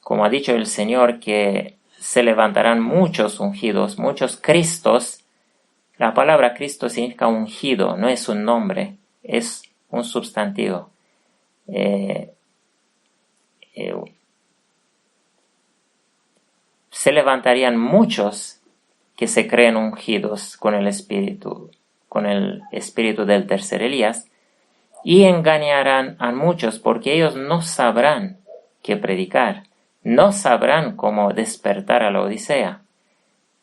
como ha dicho el Señor, que se levantarán muchos ungidos, muchos Cristos. La palabra Cristo significa ungido, no es un nombre, es un sustantivo. Se levantarían muchos que se creen ungidos con el espíritu del tercer Elías, y engañarán a muchos porque ellos no sabrán qué predicar, no sabrán cómo despertar a la Odisea.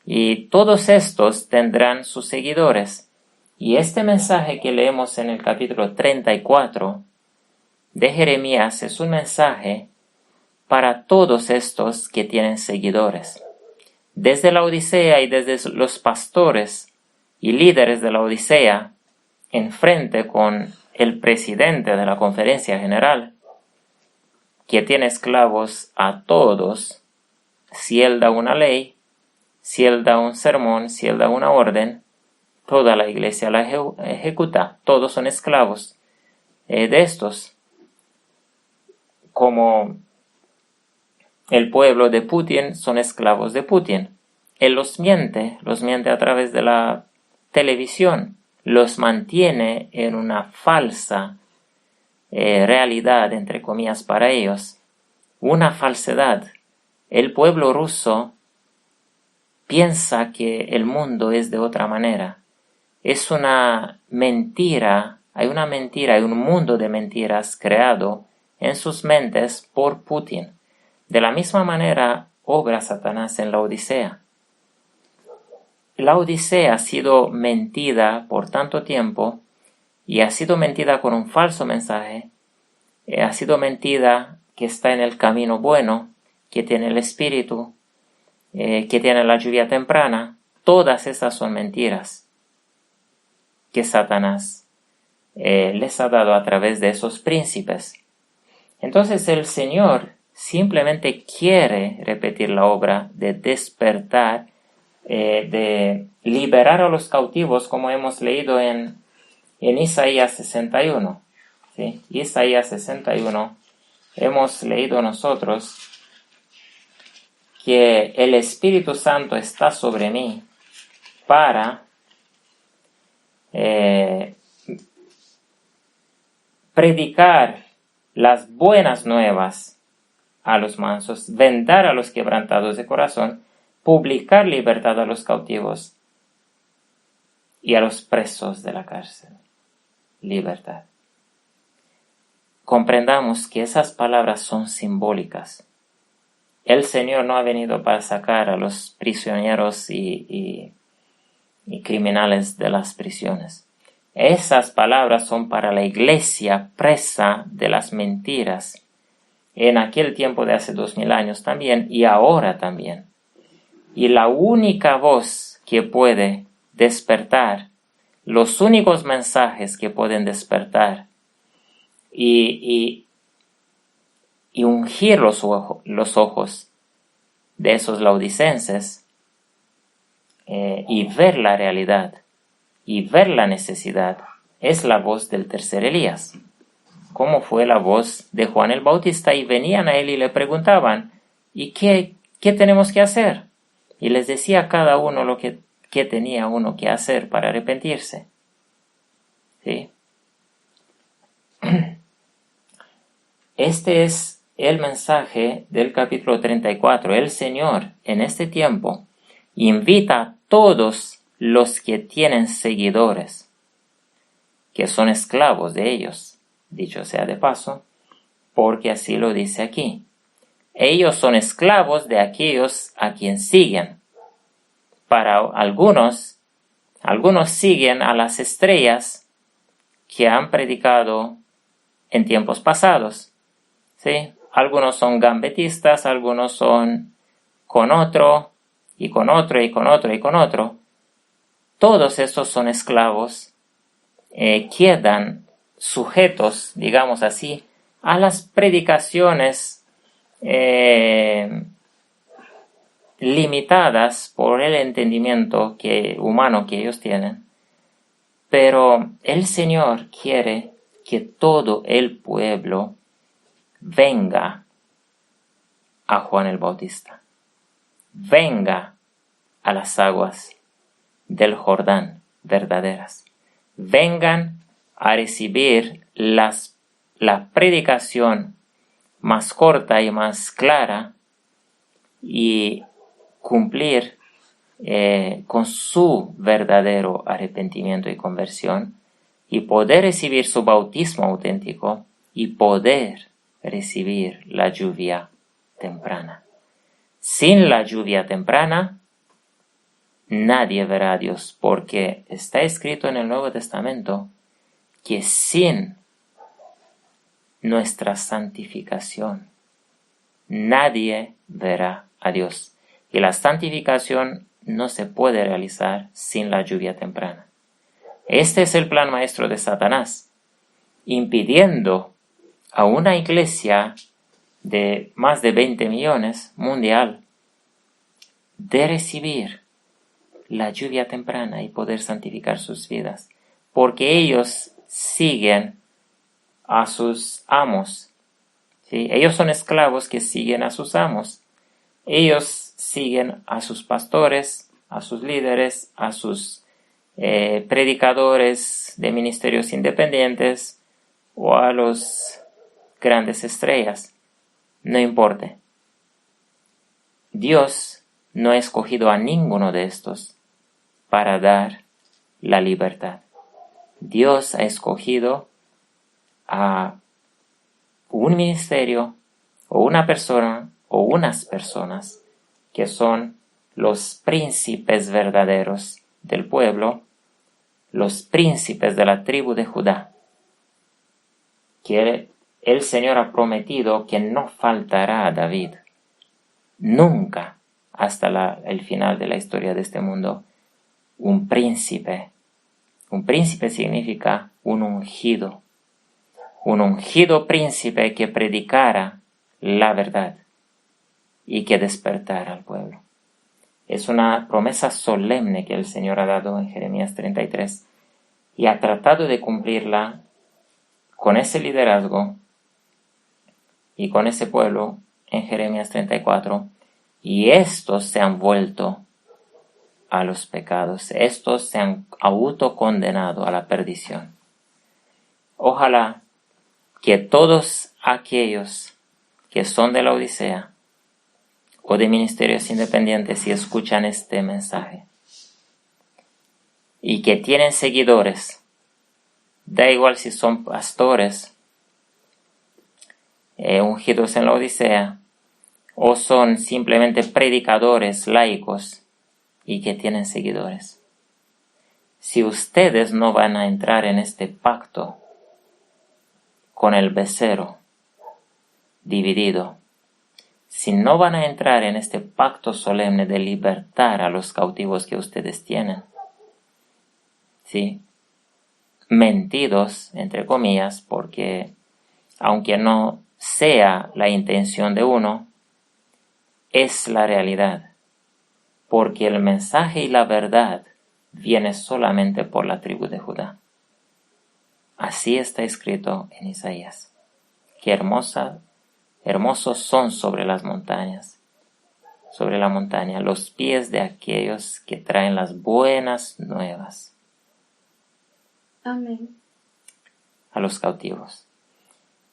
Y todos estos tendrán sus seguidores. Y este mensaje que leemos en el capítulo 34 de Jeremías es un mensaje para todos estos que tienen seguidores. Desde la Odisea y desde los pastores y líderes de la Odisea, enfrente con el presidente de la conferencia general, que tiene esclavos a todos, si él da una ley, si él da un sermón, si él da una orden, toda la iglesia la ejecuta. Todos son esclavos de estos. Como el pueblo de Putin son esclavos de Putin. Él los miente a través de la televisión, los mantiene en una falsa realidad, entre comillas, para ellos, una falsedad. El pueblo ruso piensa que el mundo es de otra manera. Es una mentira, hay un mundo de mentiras creado en sus mentes por Putin. De la misma manera obra Satanás en la Odisea. La Odisea ha sido mentida por tanto tiempo y ha sido mentida con un falso mensaje. Ha sido mentida que está en el camino bueno, que tiene el Espíritu, que tiene la lluvia temprana, todas esas son mentiras que Satanás les ha dado a través de esos príncipes. Entonces el Señor simplemente quiere repetir la obra de despertar, de liberar a los cautivos, como hemos leído en Isaías 61. ¿Sí? Isaías 61, hemos leído nosotros que el Espíritu Santo está sobre mí para predicar las buenas nuevas a los mansos, vendar a los quebrantados de corazón, publicar libertad a los cautivos y a los presos de la cárcel. Libertad. Comprendamos que esas palabras son simbólicas. El Señor no ha venido para sacar a los prisioneros y criminales de las prisiones. Esas palabras son para la iglesia presa de las mentiras, en aquel tiempo de hace 2000 años también y ahora también. Y la única voz que puede despertar, los únicos mensajes que pueden despertar y ungir los ojos de esos laodicenses y ver la realidad y ver la necesidad, es la voz del tercer Elías, como fue la voz de Juan el Bautista, y venían a él y le preguntaban, ¿y qué tenemos que hacer? Y les decía a cada uno lo que tenía uno que hacer para arrepentirse. ¿Sí? Este es el mensaje del capítulo 34. El Señor, en este tiempo, invita a todos los que tienen seguidores, que son esclavos de ellos, dicho sea de paso, porque así lo dice aquí. Ellos son esclavos de aquellos a quien siguen. Para algunos siguen a las estrellas que han predicado en tiempos pasados. ¿Sí? Algunos son gambetistas, algunos son con otro, y con otro, y con otro, y con otro. Todos estos son esclavos, quedan sujetos, digamos así, a las predicaciones limitadas por el entendimiento humano que ellos tienen. Pero el Señor quiere que todo el pueblo venga a Juan el Bautista, venga a las aguas del Jordán verdaderas, vengan a recibir la predicación más corta y más clara y cumplir con su verdadero arrepentimiento y conversión, y poder recibir su bautismo auténtico y poder recibir la lluvia temprana. Sin la lluvia temprana, nadie verá a Dios, porque está escrito en el Nuevo Testamento que sin nuestra santificación, nadie verá a Dios. Y la santificación no se puede realizar sin la lluvia temprana. Este es el plan maestro de Satanás, impidiendo a una iglesia de más de 20 millones mundial de recibir la lluvia temprana y poder santificar sus vidas, porque ellos siguen a sus amos. ¿Sí? Ellos son esclavos que siguen a sus amos. Ellos siguen a sus pastores, a sus líderes, a sus predicadores de ministerios independientes o a los grandes estrellas. No importa. Dios no ha escogido a ninguno de estos para dar la libertad. Dios ha escogido a un ministerio o una persona o unas personas que son los príncipes verdaderos del pueblo, los príncipes de la tribu de Judá, que el Señor ha prometido que no faltará a David, nunca, hasta el final de la historia de este mundo, un príncipe. Un príncipe significa un ungido príncipe que predicara la verdad y que despertara al pueblo. Es una promesa solemne que el Señor ha dado en Jeremías 33 y ha tratado de cumplirla con ese liderazgo y con ese pueblo en Jeremías 34, y estos se han vuelto a los pecados, estos se han autocondenado a la perdición. Ojalá que todos aquellos que son de la Odisea o de ministerios independientes y escuchan este mensaje y que tienen seguidores, da igual si son pastores ungidos en la Odisea o son simplemente predicadores laicos y que tienen seguidores. Si ustedes no van a entrar en este pacto con el becerro dividido, si no van a entrar en este pacto solemne de libertar a los cautivos que ustedes tienen, ¿sí? Mentidos, entre comillas, porque aunque no sea la intención de uno, es la realidad, porque el mensaje y la verdad viene solamente por la tribu de Judá. Así está escrito en Isaías. Qué hermosos son sobre las montañas, sobre la montaña, los pies de aquellos que traen las buenas nuevas. Amén. A los cautivos.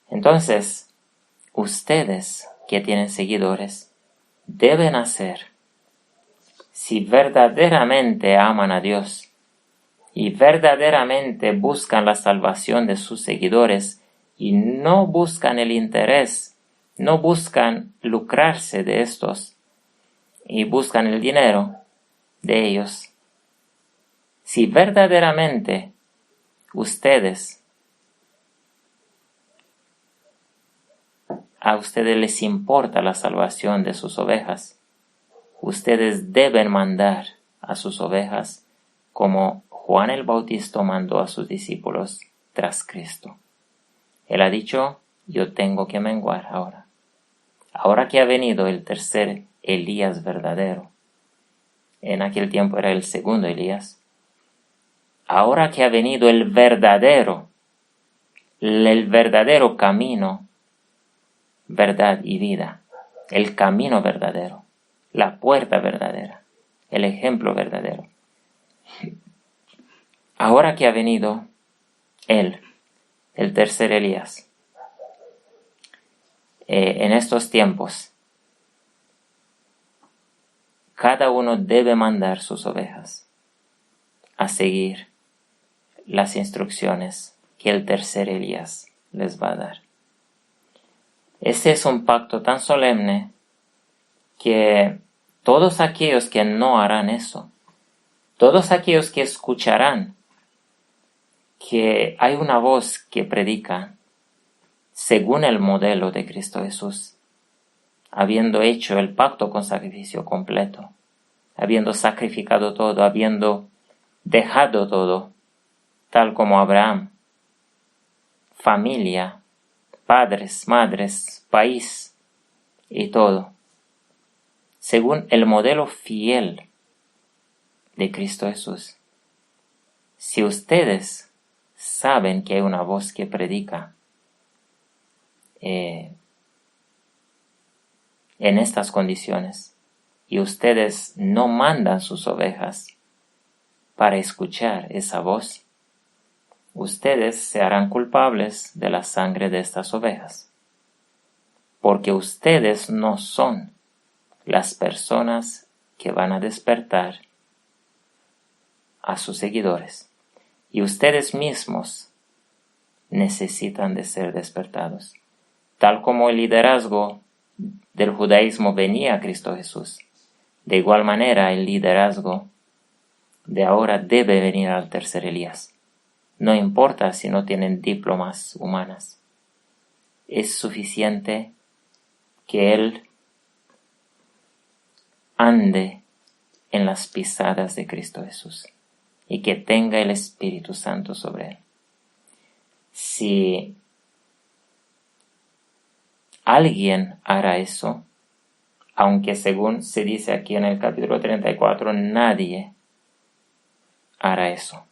Entonces, ustedes que tienen seguidores, deben hacer, si verdaderamente aman a Dios y verdaderamente buscan la salvación de sus seguidores y no buscan el interés, no buscan lucrarse de estos y buscan el dinero de ellos, si verdaderamente a ustedes les importa la salvación de sus ovejas, ustedes deben mandar a sus ovejas como Juan el Bautista mandó a sus discípulos tras Cristo. Él ha dicho, yo tengo que menguar ahora. Ahora que ha venido el tercer Elías verdadero, en aquel tiempo era el segundo Elías, ahora que ha venido el verdadero camino, verdad y vida, el camino verdadero, la puerta verdadera, el ejemplo verdadero. Ahora que ha venido él, el tercer Elías, en estos tiempos, cada uno debe mandar sus ovejas a seguir las instrucciones que el tercer Elías les va a dar. Este es un pacto tan solemne que todos aquellos que no harán eso, todos aquellos que escucharán que hay una voz que predica según el modelo de Cristo Jesús, habiendo hecho el pacto con sacrificio completo, habiendo sacrificado todo, habiendo dejado todo, tal como Abraham, familia, padres, madres, país y todo, según el modelo fiel de Cristo Jesús. Si ustedes saben que hay una voz que predica en estas condiciones y ustedes no mandan sus ovejas para escuchar esa voz, ustedes se harán culpables de la sangre de estas ovejas, porque ustedes no son las personas que van a despertar a sus seguidores, y ustedes mismos necesitan de ser despertados, tal como el liderazgo del judaísmo venía a Cristo Jesús. De igual manera, el liderazgo de ahora debe venir al tercer Elías. No importa si no tienen diplomas humanas. es suficiente que él ande en las pisadas de Cristo Jesús y que tenga el Espíritu Santo sobre él. Si alguien hará eso, aunque según se dice aquí en el capítulo 34, nadie hará eso.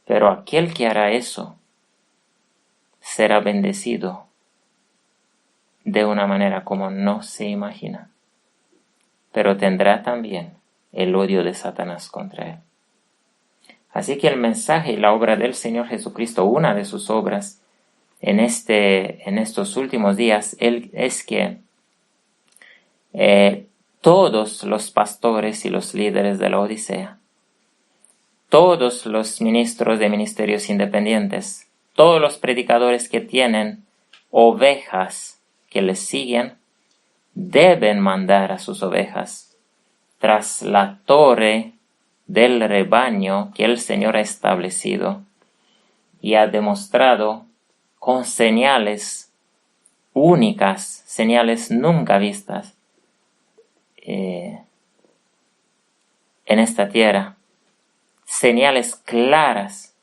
Pero aquel que hará eso será bendecido de una manera como no se imagina. Pero tendrá también el odio de Satanás contra él. Así que el mensaje y la obra del Señor Jesucristo, una de sus obras en estos últimos días, es que todos los pastores y los líderes de la Odisea, todos los ministros de ministerios independientes, todos los predicadores que tienen ovejas que les siguen, deben mandar a sus ovejas tras la torre del rebaño que el Señor ha establecido y ha demostrado con señales únicas, señales nunca vistas en esta tierra, señales claras,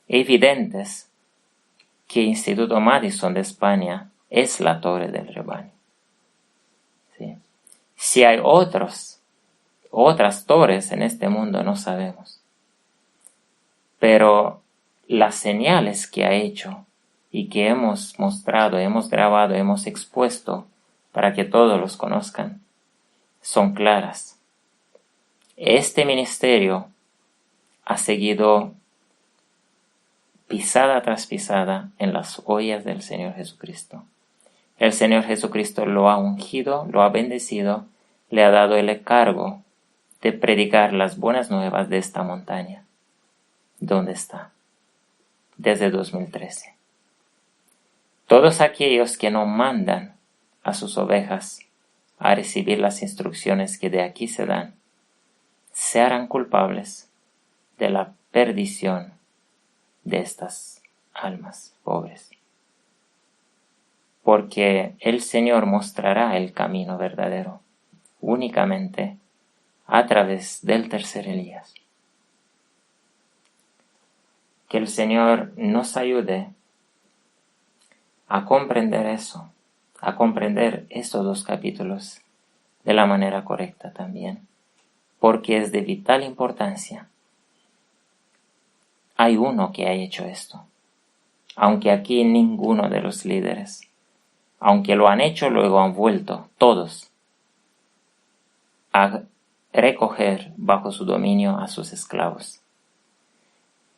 evidentes, que Instituto Madison de España es la torre del rebaño. ¿Sí? Si hay otras torres en este mundo, no sabemos. Pero las señales que ha hecho y que hemos mostrado, hemos grabado, hemos expuesto para que todos los conozcan, son claras. Este ministerio ha seguido pisada tras pisada en las huellas del Señor Jesucristo. El Señor Jesucristo lo ha ungido, lo ha bendecido, le ha dado el encargo de predicar las buenas nuevas de esta montaña. ¿Dónde está? Desde 2013. Todos aquellos que no mandan a sus ovejas a recibir las instrucciones que de aquí se dan, se harán culpables de la perdición de estas almas pobres. Porque el Señor mostrará el camino verdadero únicamente a través del tercer Elías. Que el Señor nos ayude a comprender eso, a comprender estos dos capítulos de la manera correcta también, porque es de vital importancia. Hay uno que ha hecho esto, aunque aquí ninguno de los líderes, aunque lo han hecho, luego han vuelto todos a recoger bajo su dominio a sus esclavos.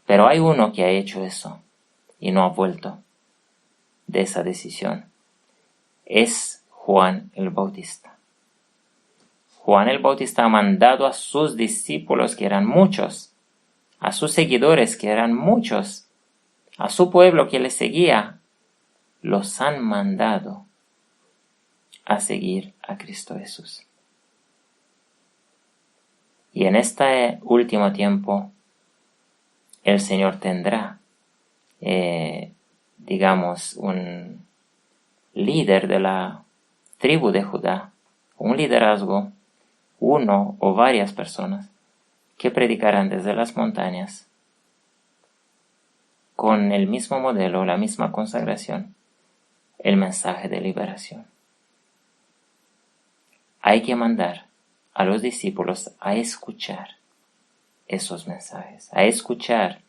Pero hay uno que ha hecho eso y no ha vuelto de esa decisión. Es Juan el Bautista. Juan el Bautista ha mandado a sus discípulos, que eran muchos, a sus seguidores, que eran muchos, a su pueblo que le seguía, los han mandado a seguir a Cristo Jesús. Y en este último tiempo, el Señor tendrá, un líder de la tribu de Judá, un liderazgo, uno o varias personas, que predicarán desde las montañas con el mismo modelo, la misma consagración, el mensaje de liberación. Hay que mandar a los discípulos a escuchar esos mensajes, a escuchar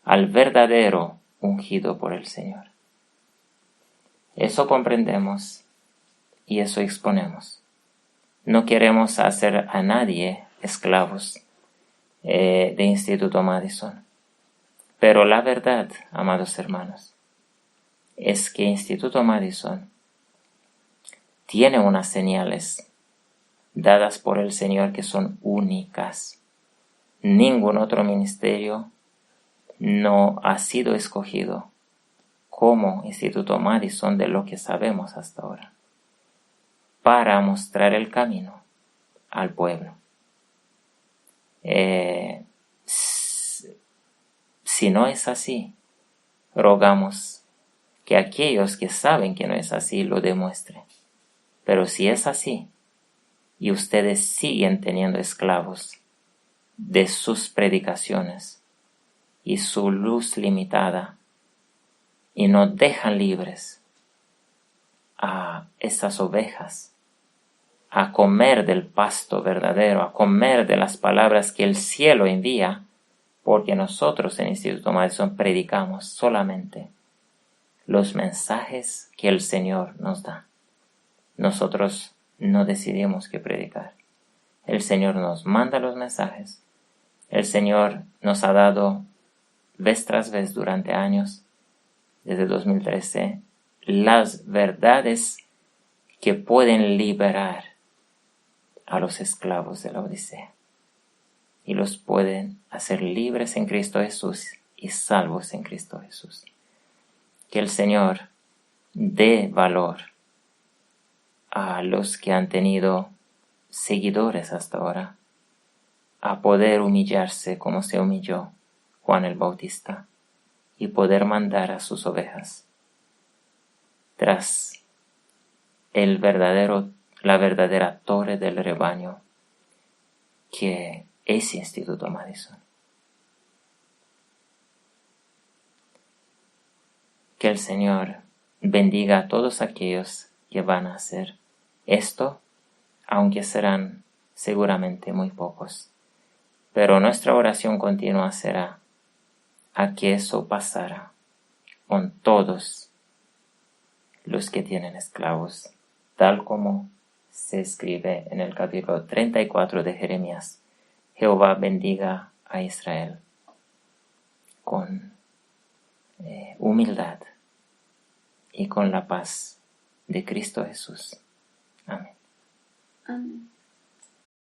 al verdadero ungido por el Señor. Eso comprendemos y eso exponemos. No queremos hacer a nadie esclavos de Instituto Madison. Pero la verdad, amados hermanos, es que Instituto Madison tiene unas señales dadas por el Señor que son únicas. Ningún otro ministerio no ha sido escogido como Instituto Madison de lo que sabemos hasta ahora, para mostrar el camino al pueblo. Si no es así, rogamos que aquellos que saben que no es así lo demuestren. Pero si es así, y ustedes siguen teniendo esclavos de sus predicaciones y su luz limitada, y no dejan libres a esas ovejas a comer del pasto verdadero, a comer de las palabras que el cielo envía, porque nosotros en Instituto Madison predicamos solamente los mensajes que el Señor nos da. Nosotros no decidimos qué predicar. El Señor nos manda los mensajes. El Señor nos ha dado vez tras vez durante años, desde 2013, las verdades que pueden liberar a los esclavos de la Odisea y los pueden hacer libres en Cristo Jesús y salvos en Cristo Jesús. Que el Señor dé valor a los que han tenido seguidores hasta ahora, a poder humillarse como se humilló Juan el Bautista y poder mandar a sus ovejas tras la verdadera torre del rebaño que es Instituto Madison. Que el Señor bendiga a todos aquellos que van a hacer esto, aunque serán seguramente muy pocos. Pero nuestra oración continua será a que eso pasara con todos los que tienen esclavos, tal como se escribe en el capítulo 34 de Jeremías. Jehová bendiga a Israel con humildad y con la paz de Cristo Jesús. Amén. Amén.